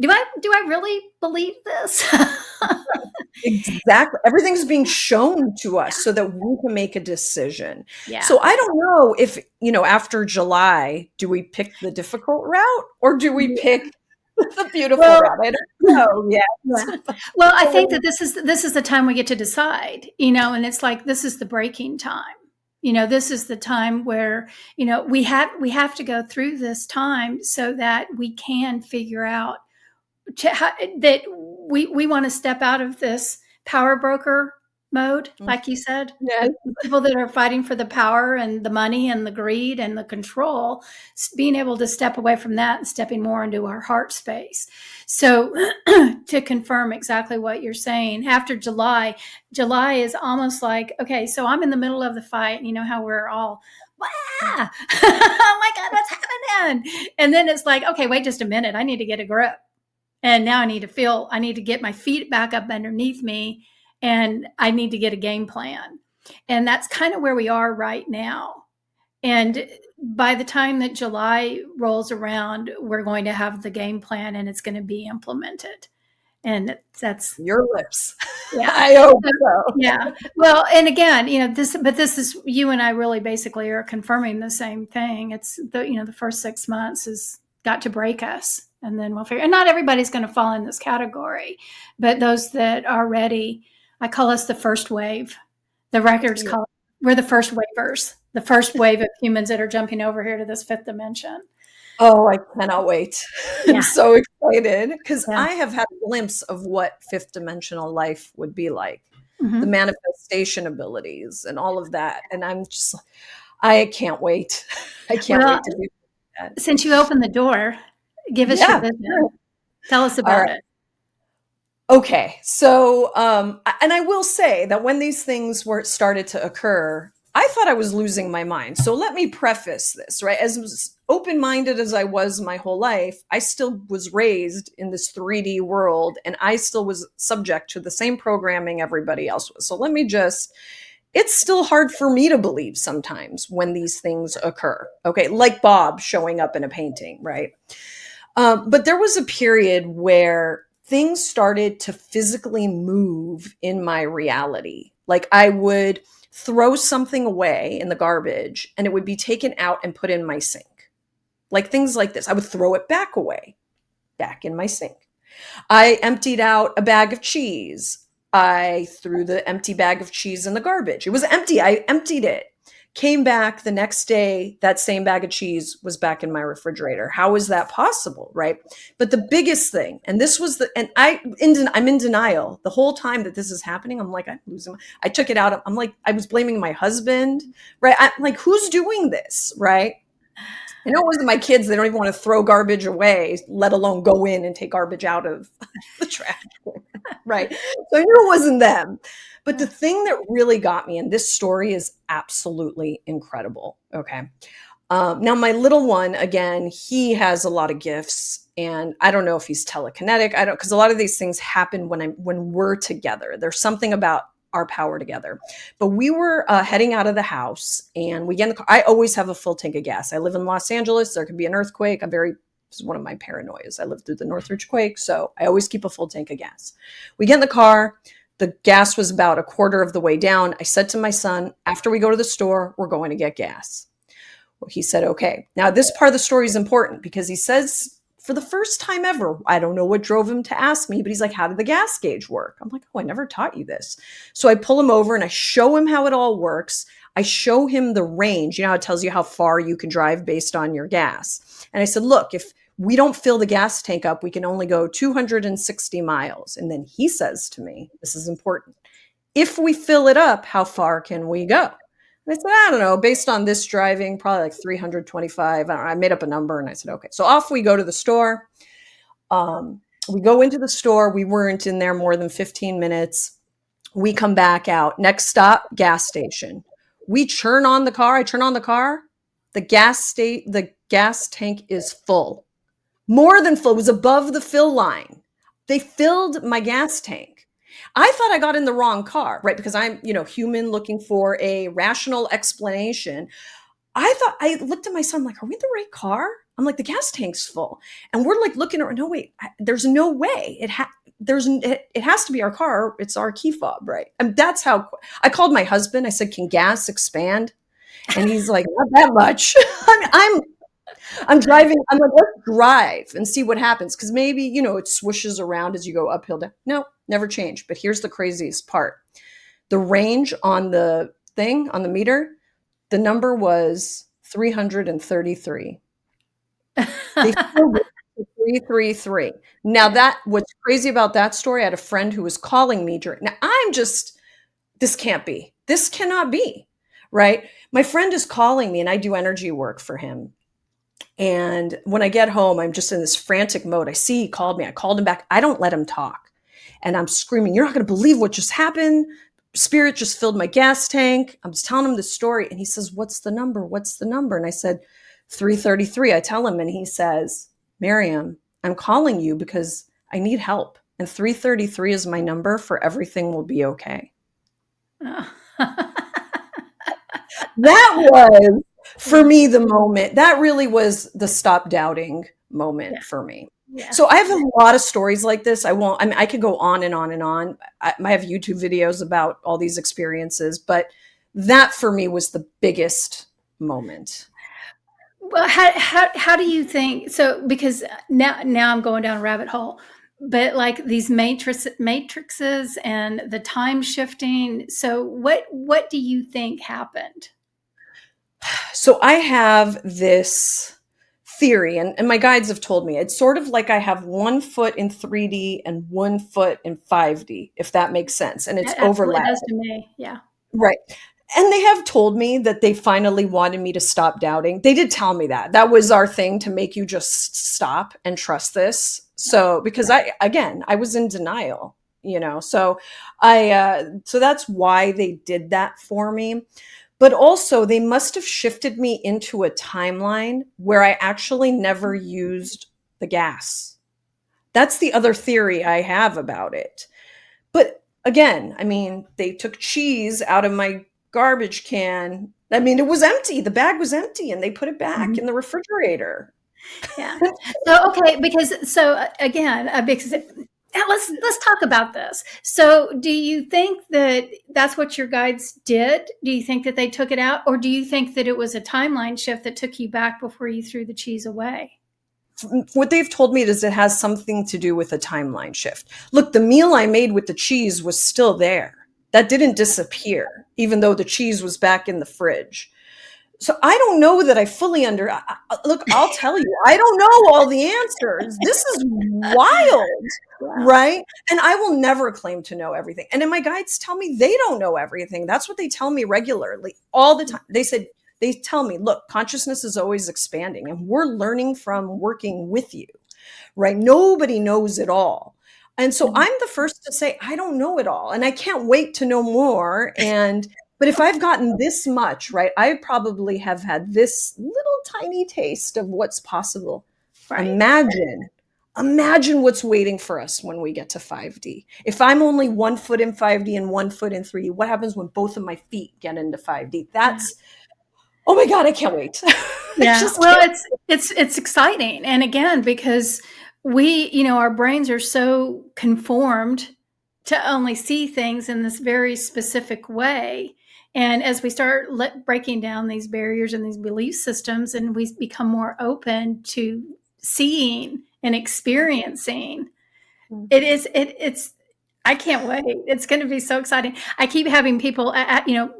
[SPEAKER 2] do I really believe this?
[SPEAKER 1] Exactly. Everything's being shown to us so that we can make a decision.
[SPEAKER 2] Yeah.
[SPEAKER 1] So I don't know if, after July, do we pick the difficult route or do we
[SPEAKER 2] Yeah.
[SPEAKER 1] pick the beautiful
[SPEAKER 2] Well,
[SPEAKER 1] route? I don't know
[SPEAKER 2] yeah.
[SPEAKER 1] yet.
[SPEAKER 2] Well, I think that this is the time we get to decide, and it's like this is the breaking time. This is the time where, we have to go through this time so that we can figure out that we want to step out of this power broker mode,
[SPEAKER 1] Mm.
[SPEAKER 2] like you said,
[SPEAKER 1] Yes.
[SPEAKER 2] the people that are fighting for the power and the money and the greed and the control, being able to step away from that and stepping more into our heart space. So to confirm exactly what you're saying, after July is almost like, okay, so I'm in the middle of the fight, and you know how we're all, wow, oh my God, what's happening? And then it's like, okay, wait just a minute, I need to get a grip. And now I need to get my feet back up underneath me, and I need to get a game plan. And that's kind of where we are right now. And by the time that July rolls around, we're going to have the game plan and it's going to be implemented. And that's,
[SPEAKER 1] Your lips.
[SPEAKER 2] yeah.
[SPEAKER 1] I hope so.
[SPEAKER 2] Yeah. Well, and again, this is you and I really basically are confirming the same thing. It's the first 6 months has got to break us, and then we'll figure. And not everybody's going to fall in this category, but those that are ready, I call us the first wave. The records
[SPEAKER 1] Yeah.
[SPEAKER 2] call it, we're the first wavers, the first wave of humans that are jumping over here to this fifth dimension.
[SPEAKER 1] Oh, I cannot wait. I'm
[SPEAKER 2] Yeah.
[SPEAKER 1] so excited because
[SPEAKER 2] Yeah.
[SPEAKER 1] I have had a glimpse of what fifth dimensional life would be like, the
[SPEAKER 2] Mm-hmm.
[SPEAKER 1] manifestation abilities and all of that. And I'm just, I can't wait. I can't
[SPEAKER 2] Well,
[SPEAKER 1] wait to be that.
[SPEAKER 2] since you opened the door, give us your
[SPEAKER 1] Yeah.
[SPEAKER 2] vision. Tell us
[SPEAKER 1] All
[SPEAKER 2] about
[SPEAKER 1] right.
[SPEAKER 2] it.
[SPEAKER 1] Okay. So, and I will say that when these things were started to occur, I thought I was losing my mind. So let me preface this, right? As open-minded as I was my whole life, I still was raised in this 3D world and I still was subject to the same programming everybody else was. So let me just, it's still hard for me to believe sometimes when these things occur. Okay. Like Bob showing up in a painting, right? But there was a period where things started to physically move in my reality. Like I would throw something away in the garbage and it would be taken out and put in my sink. Like things like this. I would throw it back away, back in my sink. I emptied out a bag of cheese. I threw the empty bag of cheese in the garbage. It was empty. I emptied it. Came back the next day, that same bag of cheese was back in my refrigerator. How is that possible, right? But the biggest thing, and this was the, and I'm in denial the whole time that this is happening. I'm like, I'm losing. I took it out. I'm like, I was blaming my husband, right? I'm like, who's doing this, right? I know it wasn't my kids. They don't even want to throw garbage away, let alone go in and take garbage out of the trash. Right. So I knew it wasn't them. But the thing that really got me, and this story is absolutely incredible. Okay. Now, my little one, again, he has a lot of gifts, and I don't know if he's telekinetic. I don't, because a lot of these things happen when we're together. There's something about our power together. But we were heading out of the house, and we get in the car. I always have a full tank of gas. I live in Los Angeles. There could be an earthquake. This is one of my paranoias. I lived through the Northridge quake, so I always keep a full tank of gas. We get in the car. The gas was about a quarter of the way down. I said to my son, after we go to the store, we're going to get gas. Well, he said, okay. Now, this part of the story is important because he says, for the first time ever, I don't know what drove him to ask me, but he's like, how did the gas gauge work? I'm like, oh, I never taught you this. So I pull him over and I show him how it all works. I show him the range. You know how it tells you how far you can drive based on your gas. And I said, look, if we don't fill the gas tank up, we can only go 260 miles. And then he says to me, this is important. If we fill it up, how far can we go? And I said, I don't know, based on this driving, probably like 325. I don't know, I made up a number and I said, okay. So off we go to the store. We go into the store. We weren't in there more than 15 minutes. We come back out. Next stop, gas station. We turn on the car. I turn on the car. The gas tank is full. More than full. It was above the fill line. They filled my gas tank. I thought I got in the wrong car, right? Because I'm, human looking for a rational explanation. I looked at my son, I'm like, are we in the right car? I'm like, the gas tank's full. And we're like looking at, no, wait, there's no way. It has to be our car. It's our key fob, right? And that's how I called my husband. I said, can gas expand? And he's like, not that much. I'm driving. I'm like, let's drive and see what happens. Cause maybe, it swishes around as you go uphill. No, never changed. But here's the craziest part. The range on the thing, on the meter, the number was 333. They filled it to 333. Now what's crazy about that story, I had a friend who was calling me now this can't be. This cannot be, right? My friend is calling me and I do energy work for him. And when I get home, I'm just in this frantic mode. I see he called me. I called him back. I don't let him talk. And I'm screaming, you're not going to believe what just happened. Spirit just filled my gas tank. I'm just telling him the story. And he says, what's the number? What's the number? And I said, 333. I tell him and he says, Maryam, I'm calling you because I need help. And 333 is my number for everything will be okay.
[SPEAKER 2] Oh.
[SPEAKER 1] That was, for me, the moment. That really was the stop doubting moment for me.
[SPEAKER 2] Yeah.
[SPEAKER 1] So I have a lot of stories like this. I could go on and on and on. I have YouTube videos about all these experiences, but that for me was the biggest moment.
[SPEAKER 2] Well, how do you think? So, because now I'm going down a rabbit hole. but like these matrices and the time shifting. So what do you think happened?
[SPEAKER 1] So I have this theory, and my guides have told me it's sort of like I have 1 foot in 3D and 1 foot in 5D, if that makes sense. And it's
[SPEAKER 2] That absolutely
[SPEAKER 1] overlapping.
[SPEAKER 2] does to me. Yeah.
[SPEAKER 1] Right. And they have told me that they finally wanted me to stop doubting. They did tell me that. That was our thing, to make you just stop and trust this. So, because I was in denial, So so that's why they did that for me. But also, they must have shifted me into a timeline where I actually never used the gas. That's the other theory I have about it. But again, I mean, they took cheese out of my garbage can. I mean, it was empty. The bag was empty, and they put it back
[SPEAKER 2] Mhm.
[SPEAKER 1] in the refrigerator.
[SPEAKER 2] Yeah. So okay, because again, because now let's talk about this. So, do you think that that's what your guides did? Do you think that they took it out, or do you think that it was a timeline shift that took you back before you threw the cheese away?
[SPEAKER 1] What they've told me is it has something to do with a timeline shift. Look, the meal I made with the cheese was still there. That didn't disappear, even though the cheese was back in the fridge. So I don't know that I fully look, I'll tell you, I don't know all the answers. This is wild,
[SPEAKER 2] Yeah.
[SPEAKER 1] right? And I will never claim to know everything. And then my guides tell me they don't know everything. That's what they tell me regularly, all the time. They tell me, look, consciousness is always expanding, and we're learning from working with you, right? Nobody knows it all. And so
[SPEAKER 2] Mhm.
[SPEAKER 1] I'm the first to say, I don't know it all, and I can't wait to know more. But if I've gotten this much, right, I probably have had this little tiny taste of what's possible.
[SPEAKER 2] Right.
[SPEAKER 1] Imagine, imagine what's waiting for us when we get to 5D. If I'm only 1 foot in 5D and 1 foot in 3D, what happens when both of my feet get into 5D?
[SPEAKER 2] Yeah.
[SPEAKER 1] Oh my God, I can't wait. I
[SPEAKER 2] Yeah.
[SPEAKER 1] just
[SPEAKER 2] Well,
[SPEAKER 1] can't.
[SPEAKER 2] it's exciting. And again, because our brains are so conformed to only see things in this very specific way. And as we start breaking down these barriers and these belief systems, and we become more open to seeing and experiencing, it's I can't wait. It's going to be so exciting. I keep having people,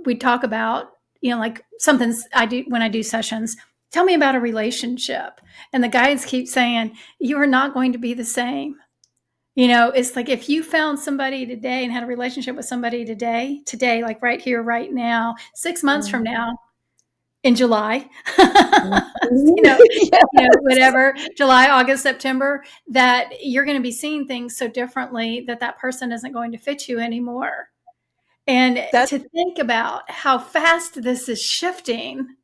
[SPEAKER 2] we talk about, like something I do when I do sessions. Tell me about a relationship, and the guides keep saying you are not going to be the same. It's like if you found somebody today and had a relationship with somebody today, like right here, right now, 6 months from now, in July, you know,
[SPEAKER 1] Yes.
[SPEAKER 2] whatever, July, August, September, that you're going to be seeing things so differently that that person isn't going to fit you anymore. And
[SPEAKER 1] That's
[SPEAKER 2] to think about how fast this is shifting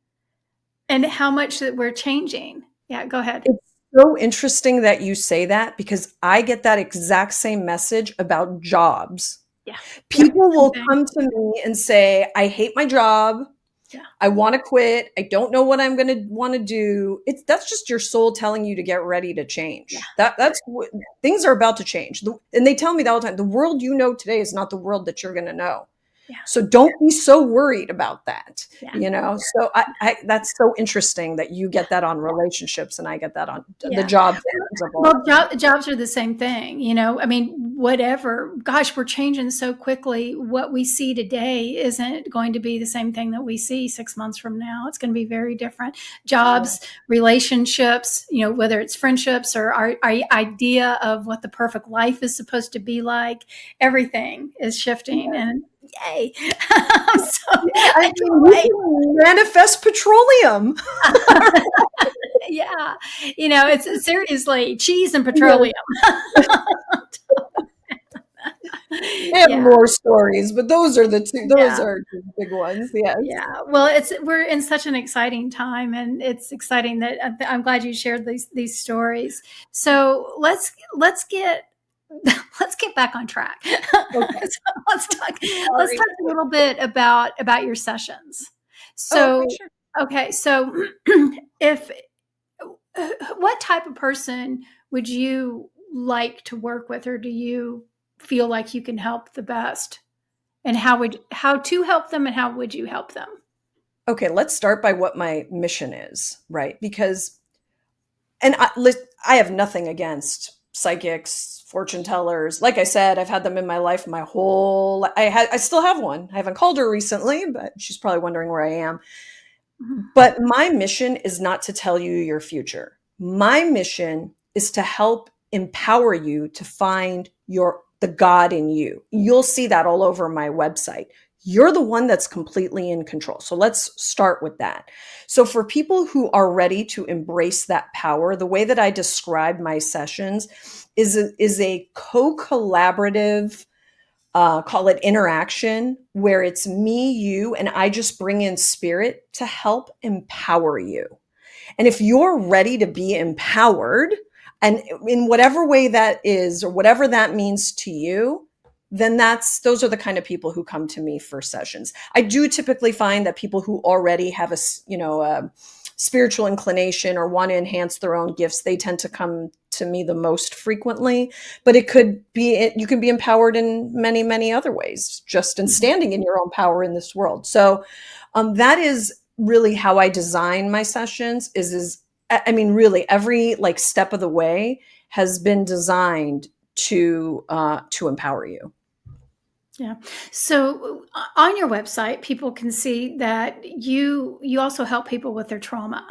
[SPEAKER 2] and how much that we're changing. Yeah, go ahead.
[SPEAKER 1] It's so interesting that you say that, because I get that exact same message about jobs.
[SPEAKER 2] Yeah. Yep.
[SPEAKER 1] People
[SPEAKER 2] Same
[SPEAKER 1] will
[SPEAKER 2] thing.
[SPEAKER 1] come to me and say, I hate my job.
[SPEAKER 2] Yeah.
[SPEAKER 1] I want to quit. I don't know what I'm going to want to do. That's just your soul telling you to get ready to
[SPEAKER 2] Yeah.
[SPEAKER 1] change. That's what things are about to change. And they tell me that all the time. The world you know today is not the world that you're going to know.
[SPEAKER 2] Yeah.
[SPEAKER 1] So don't be so worried about that,
[SPEAKER 2] Yeah.
[SPEAKER 1] So that's so interesting that you get that on relationships and I get that on the
[SPEAKER 2] Yeah.
[SPEAKER 1] job things of all.
[SPEAKER 2] Well, jobs are the same thing, I mean, whatever. Gosh, we're changing so quickly. What we see today isn't going to be the same thing that we see 6 months from now. It's going to be very different.
[SPEAKER 1] Yeah.
[SPEAKER 2] Jobs, relationships, whether it's friendships or our idea of what the perfect life is supposed to be like, everything is shifting. And yay! So
[SPEAKER 1] Yeah, I
[SPEAKER 2] I
[SPEAKER 1] mean,
[SPEAKER 2] can't
[SPEAKER 1] we
[SPEAKER 2] wait.
[SPEAKER 1] can manifest petroleum.
[SPEAKER 2] Yeah, it's seriously cheese and
[SPEAKER 1] Yeah.
[SPEAKER 2] petroleum.
[SPEAKER 1] I have
[SPEAKER 2] Yeah,
[SPEAKER 1] more stories, but those are the two. Those
[SPEAKER 2] yeah,
[SPEAKER 1] are the big ones. Yes.
[SPEAKER 2] yeah. Well, we're in such an exciting time, and it's exciting that I'm glad you shared these stories. So let's get let's get back on track.
[SPEAKER 1] Okay.
[SPEAKER 2] So let's talk
[SPEAKER 1] Sorry.
[SPEAKER 2] a little bit about your sessions.
[SPEAKER 1] Oh, okay.
[SPEAKER 2] So
[SPEAKER 1] Sure.
[SPEAKER 2] okay, so if what type of person would you like to work with, or do you feel like you can help the best? And how to help them, and how would you help them?
[SPEAKER 1] Okay. Let's start by what my mission is, right? Because, and I have nothing against psychics, fortune tellers. Like I said, I've had them in my life my whole. I still have one. I haven't called her recently, but she's probably wondering where I am. But my mission is not to tell you your future. My mission is to help empower you to find the God in you. You'll see that all over my website. You're the one that's completely in control. So let's start with that. So for people who are ready to embrace that power, the way that I describe my sessions is a co-collaborative, call it interaction, where it's me, you, and I just bring in spirit to help empower you. And if you're ready to be empowered, and in whatever way that is, or whatever that means to you, then those are the kind of people who come to me for sessions. I do typically find that people who already have a spiritual inclination or want to enhance their own gifts, they tend to come to me the most frequently. But you can be empowered in many, many other ways, just in standing in your own power in this world. So that is really how I design my sessions. I mean, really every like step of the way has been designed to empower you.
[SPEAKER 2] Yeah. So on your website, people can see that you also help people with their trauma.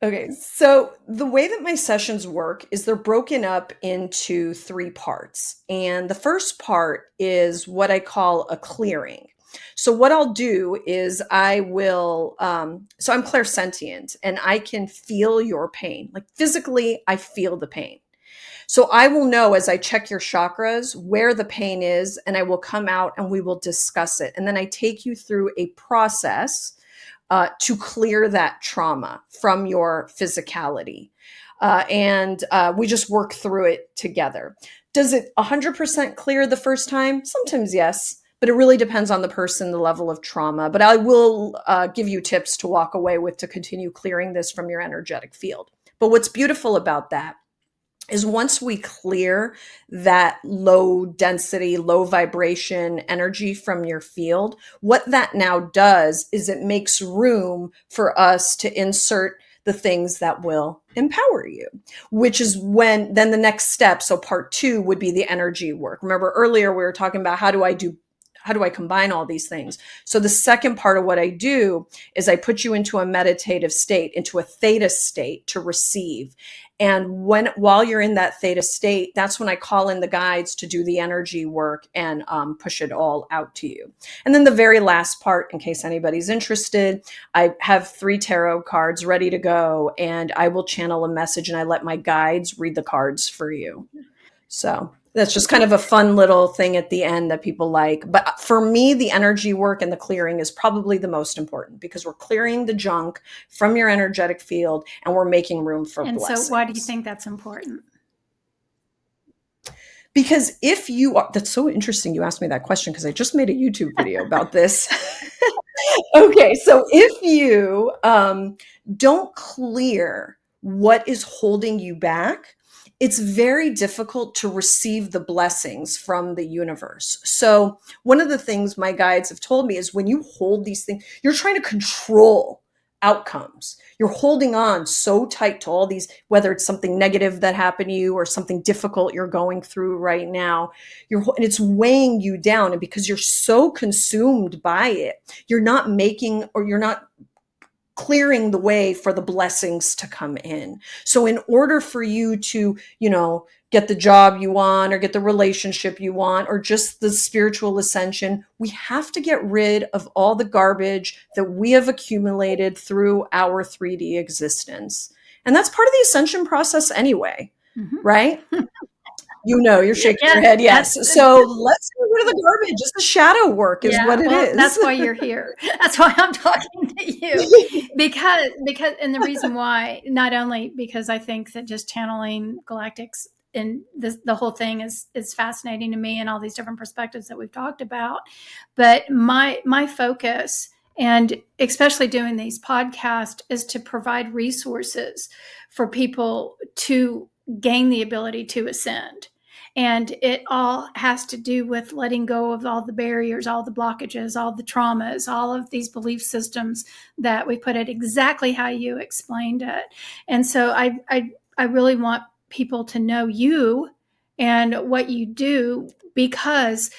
[SPEAKER 1] Okay, so the way that my sessions work is they're broken up into 3 parts. And the first part is what I call a clearing. So what I'll do is I will, so I'm clairsentient and I can feel your pain. Like physically, I feel the pain. So I will know as I check your chakras where the pain is, and I will come out and we will discuss it. And then I take you through a process to clear that trauma from your physicality. And we just work through it together. Does it 100% clear the first time? Sometimes yes, but it really depends on the person, the level of trauma. But I will give you tips to walk away with to continue clearing this from your energetic field. But what's beautiful about that is once we clear that low density, low vibration energy from your field, what that now does is it makes room for us to insert the things that will empower you, which is then the next step. So part 2 would be the energy work. Remember earlier we were talking about how do I combine all these things? So the second part of what I do is I put you into a meditative state, into a theta state to receive. And while you're in that theta state, that's when I call in the guides to do the energy work and push it all out to you. And then the very last part, in case anybody's interested, I have 3 tarot cards ready to go, and I will channel a message and I let my guides read the cards for you. So that's just kind of a fun little thing at the end that people like. But for me, the energy work and the clearing is probably the most important because we're clearing the junk from your energetic field and we're making room for blessings.
[SPEAKER 2] And so why do you think that's important?
[SPEAKER 1] Because that's so interesting you asked me that question because I just made a YouTube video about this. Okay, so if you don't clear what is holding you back, it's very difficult to receive the blessings from the universe. So one of the things my guides have told me is when you hold these things, you're trying to control outcomes. You're holding on so tight to all these, whether it's something negative that happened to you or something difficult you're going through right now, and it's weighing you down. And because you're so consumed by it, you're not clearing the way for the blessings to come in. So in order for you to, get the job you want or get the relationship you want or just the spiritual ascension, we have to get rid of all the garbage that we have accumulated through our 3D existence. And that's part of the ascension process anyway, right? You're shaking your head. Yes. So let's get rid of the garbage. Just the shadow work is what it is.
[SPEAKER 2] That's why you're here. That's why I'm talking to you because, and the reason why, not only because I think that just channeling Galactics and the whole thing is fascinating to me and all these different perspectives that we've talked about, but my focus, and especially doing these podcasts, is to provide resources for people to gain the ability to ascend. And it all has to do with letting go of all the barriers, all the blockages, all the traumas, all of these belief systems that we put it exactly how you explained it. And so I really want people to know you and what you do, because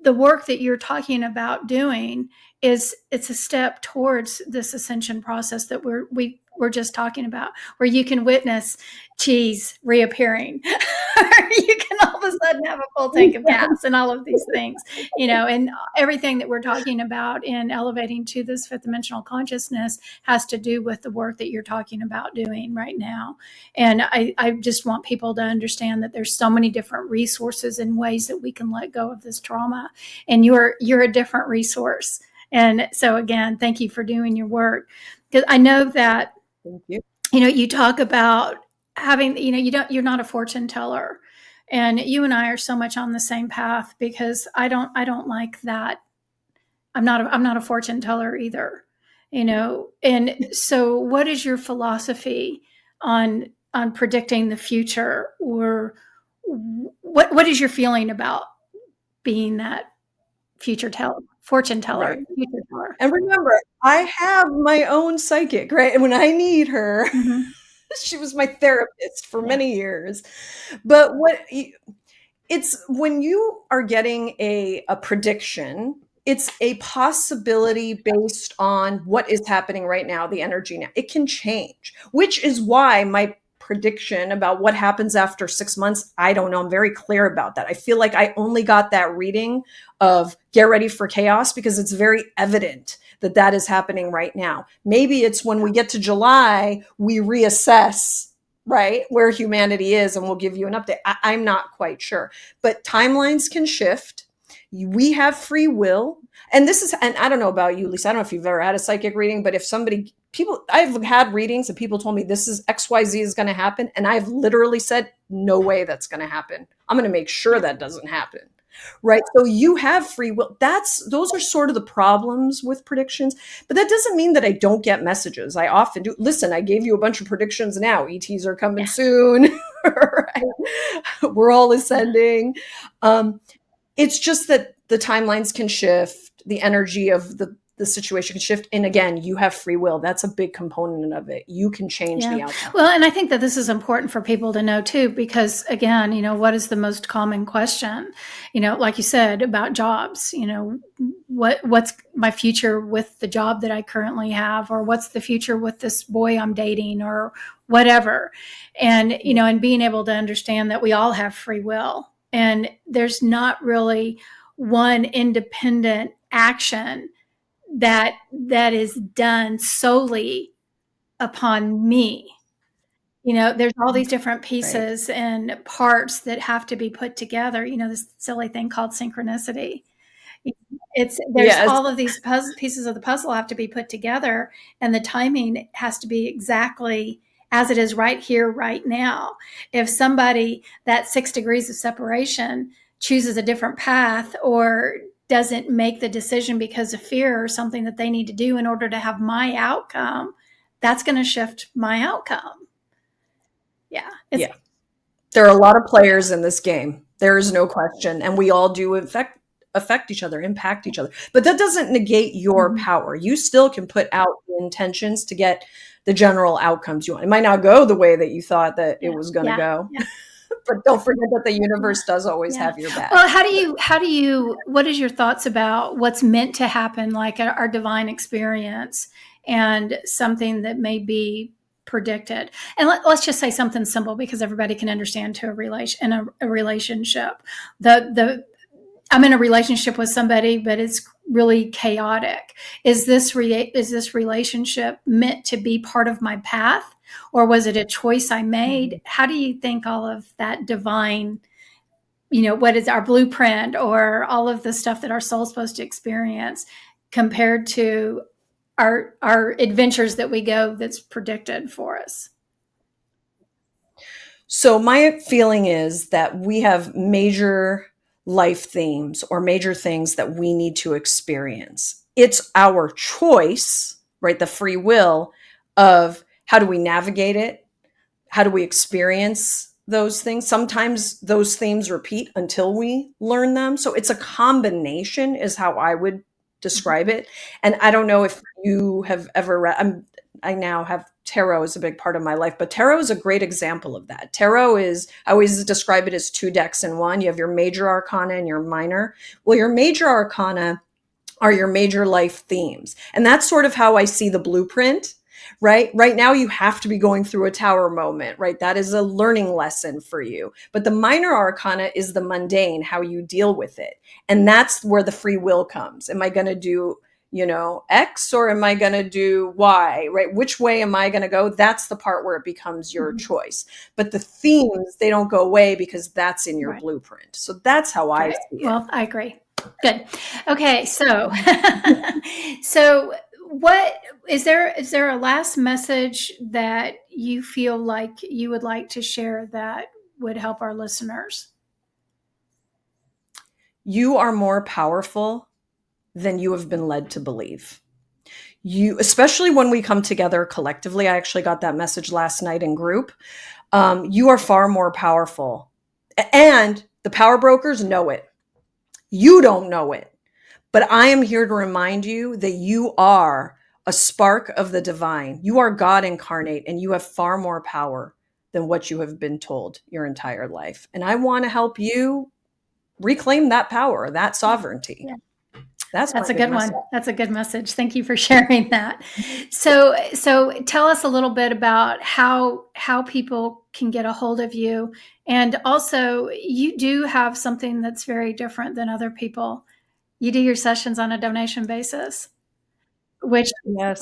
[SPEAKER 2] the work that you're talking about doing it's a step towards this ascension process that we're just talking about, where you can witness cheese reappearing. You can all of a sudden have a full tank of gas and all of these things, and everything that we're talking about in elevating to this fifth dimensional consciousness has to do with the work that you're talking about doing right now. And I just want people to understand that there's so many different resources and ways that we can let go of this trauma, and you're a different resource. And so again, thank you for doing your work, because I know that
[SPEAKER 1] Thank you.
[SPEAKER 2] you talk about having, you're not a fortune teller, and you and I are so much on the same path, because I don't like that. I'm not a fortune teller either, and so what is your philosophy on predicting the future, or what is your feeling about being that fortune teller,
[SPEAKER 1] Right.
[SPEAKER 2] future teller?
[SPEAKER 1] And remember, I have my own psychic, right? And when I need her,
[SPEAKER 2] Mm-hmm.
[SPEAKER 1] she was my therapist for
[SPEAKER 2] Yeah.
[SPEAKER 1] many years. But it's when you are getting a prediction, it's a possibility based on what is happening right now, the energy now. It can change, which is why my prediction about what happens after 6 months, I don't know. I'm very clear about that. I feel like I only got that reading of get ready for chaos because it's very evident that that is happening right now. Maybe it's when we get to July, we reassess, right, where humanity is, and we'll give you an update. I'm not quite sure, but timelines can shift. We have free will. And I don't know about you, Lisa, I don't know if you've ever had a psychic reading, but if I've had readings and people told me this is XYZ is going to happen. And I've literally said, no way that's going to happen. I'm going to make sure that doesn't happen. Right. So you have free will. Those are sort of the problems with predictions, but that doesn't mean that I don't get messages. I often do. Listen, I gave you a bunch of predictions now. ETs are coming soon. Right? We're all ascending. It's just that the timelines can shift, the energy of the situation can shift. And again, you have free will. That's a big component of it. You can change the outcome.
[SPEAKER 2] Well, and I think that this is important for people to know too, because again, what is the most common question? Like you said about jobs, what's my future with the job that I currently have, or what's the future with this boy I'm dating, or whatever. And, and being able to understand that we all have free will, and there's not really one independent action that is done solely upon me. There's all these different
[SPEAKER 1] Right.
[SPEAKER 2] pieces and parts that have to be put together, this silly thing called synchronicity. There's
[SPEAKER 1] Yes.
[SPEAKER 2] all of these pieces of the puzzle have to be put together, and the timing has to be exactly as it is right here, right now. If somebody, that 6 degrees of separation, chooses a different path, or doesn't make the decision because of fear or something that they need to do in order to have my outcome, that's going to shift my outcome. Yeah.
[SPEAKER 1] Yeah. There are a lot of players in this game. There is no question. And we all do affect each other, impact each other. But that doesn't negate your power. You still can put out the intentions to get the general outcomes you want. It might not go the way that you thought that it was going to go.
[SPEAKER 2] Yeah.
[SPEAKER 1] But don't forget that the universe does always have your back.
[SPEAKER 2] Well, what is your thoughts about what's meant to happen, like our divine experience, and something that may be predicted? And let's just say something simple, because everybody can understand to a relationship. I'm in a relationship with somebody, but it's really chaotic. Is this relationship meant to be part of my path, or was it a choice I made? How do you think all of that divine, what is our blueprint, or all of the stuff that our soul's supposed to experience, compared to our adventures that we go that's predicted for us?
[SPEAKER 1] So my feeling is that we have major life themes or major things that we need to experience. It's our choice, right? The free will of how do we navigate it? How do we experience those things? Sometimes those themes repeat until we learn them. So it's a combination is how I would describe it. And I don't know if you have ever read, I now have tarot is a big part of my life, but tarot is a great example of that. Tarot is, I always describe it as two decks in one. You have your major arcana and your minor. Well, your major arcana are your major life themes. And that's sort of how I see the blueprint, right? Right now, you have to be going through a tower moment, right? That is a learning lesson for you. But the minor arcana is the mundane, how you deal with it. And that's where the free will comes. Am I going to do, X, or am I going to do Y, right? Which way am I going to go? That's the part where it becomes your choice. But the themes, they don't go away because that's in your blueprint. So that's how I see it.
[SPEAKER 2] Well, I agree. Good. Okay. So, so what is there a last message that you feel like you would like to share that would help our listeners?
[SPEAKER 1] You are more powerful than you have been led to believe. You, especially when we come together collectively, I actually got that message last night in group. You are far more powerful. And the power brokers know it. You don't know it. But I am here to remind you that you are a spark of the divine. You are God incarnate, and you have far more power than what you have been told your entire life. And I want to help you reclaim that power, that sovereignty.
[SPEAKER 2] Yeah.
[SPEAKER 1] That's
[SPEAKER 2] a good one. That's a good message. Thank you for sharing that. So tell us a little bit about how people can get a hold of you. And also, you do have something that's very different than other people. You do your sessions on a donation basis, which
[SPEAKER 1] yes.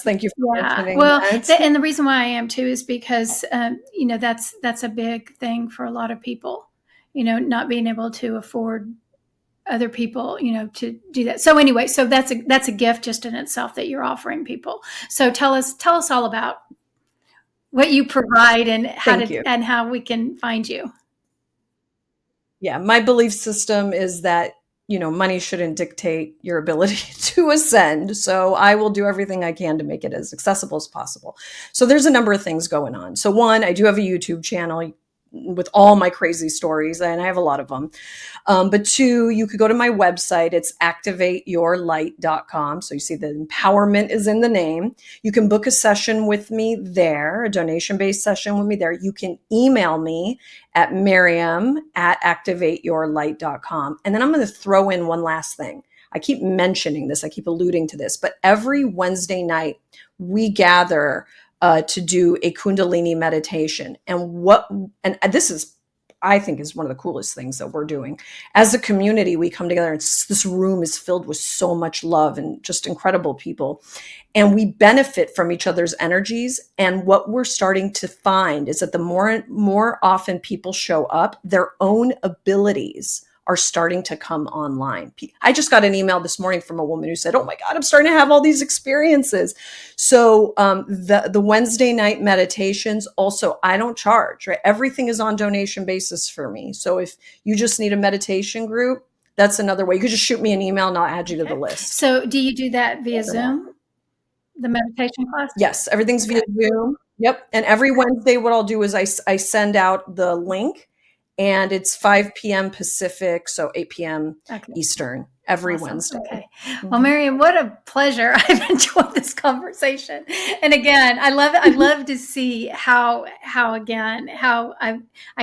[SPEAKER 1] Thank you for mentioning that.
[SPEAKER 2] And the reason why I am too is because that's a big thing for a lot of people. Not being able to afford other people, to do that. So anyway, so that's a gift just in itself that you're offering people. So tell us all about what you provide and how we can find you.
[SPEAKER 1] Yeah, my belief system is that, money shouldn't dictate your ability to ascend. So I will do everything I can to make it as accessible as possible. So there's a number of things going on. So one, I do have a YouTube channel with all my crazy stories, and I have a lot of them. But two, you could go to my website. It's activateyourlight.com. So you see the empowerment is in the name. You can book a session with me there, a donation-based session with me there. You can email me at Maryam@activateyourlight.com. And then I'm going to throw in one last thing. I keep mentioning this. I keep alluding to this, but every Wednesday night we gather to do a Kundalini meditation. And this is, I think, is one of the coolest things that we're doing. As a community, we come together, and this room is filled with so much love and just incredible people. And we benefit from each other's energies. And what we're starting to find is that the more often people show up, their own abilities are starting to come online. I just got an email this morning from a woman who said, "Oh my God, I'm starting to have all these experiences." So the Wednesday night meditations, also, I don't charge, right? Everything is on donation basis for me. So if you just need a meditation group, that's another way. You could just shoot me an email and I'll add you to the list.
[SPEAKER 2] So do you do that via Zoom? The meditation class?
[SPEAKER 1] Yes, everything's via Zoom. Yep. And every Wednesday, what I'll do is I send out the link. And it's 5 p.m. Pacific, so 8 p.m. Eastern every Wednesday.
[SPEAKER 2] Okay. Well, Maryam, what a pleasure. I've enjoyed this conversation. And again, I love to see how I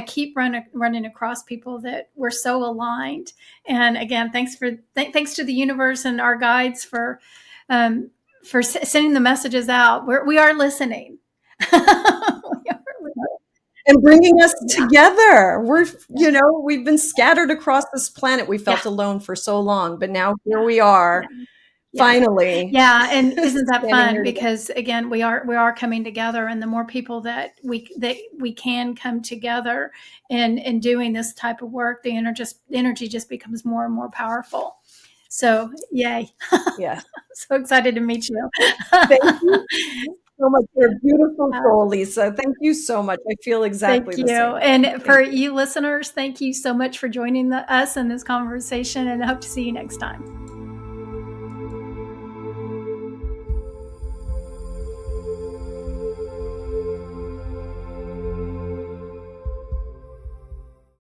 [SPEAKER 2] keep running across people that we're so aligned. And again, thanks to the universe and our guides for sending the messages out. We are listening.
[SPEAKER 1] And bringing us together. We've been scattered across this planet. We felt alone for so long, but now here we are, finally.
[SPEAKER 2] Yeah, and isn't that fun? Because again, we are coming together, and the more people that we can come together in doing this type of work, the energy just becomes more and more powerful. So, yay!
[SPEAKER 1] Yeah,
[SPEAKER 2] so excited to meet you.
[SPEAKER 1] Thank you so much. You're a beautiful soul, Lisa. Thank you so much. I feel exactly the same.
[SPEAKER 2] And for you listeners, thank you so much for joining us in this conversation, and I hope to see you next time.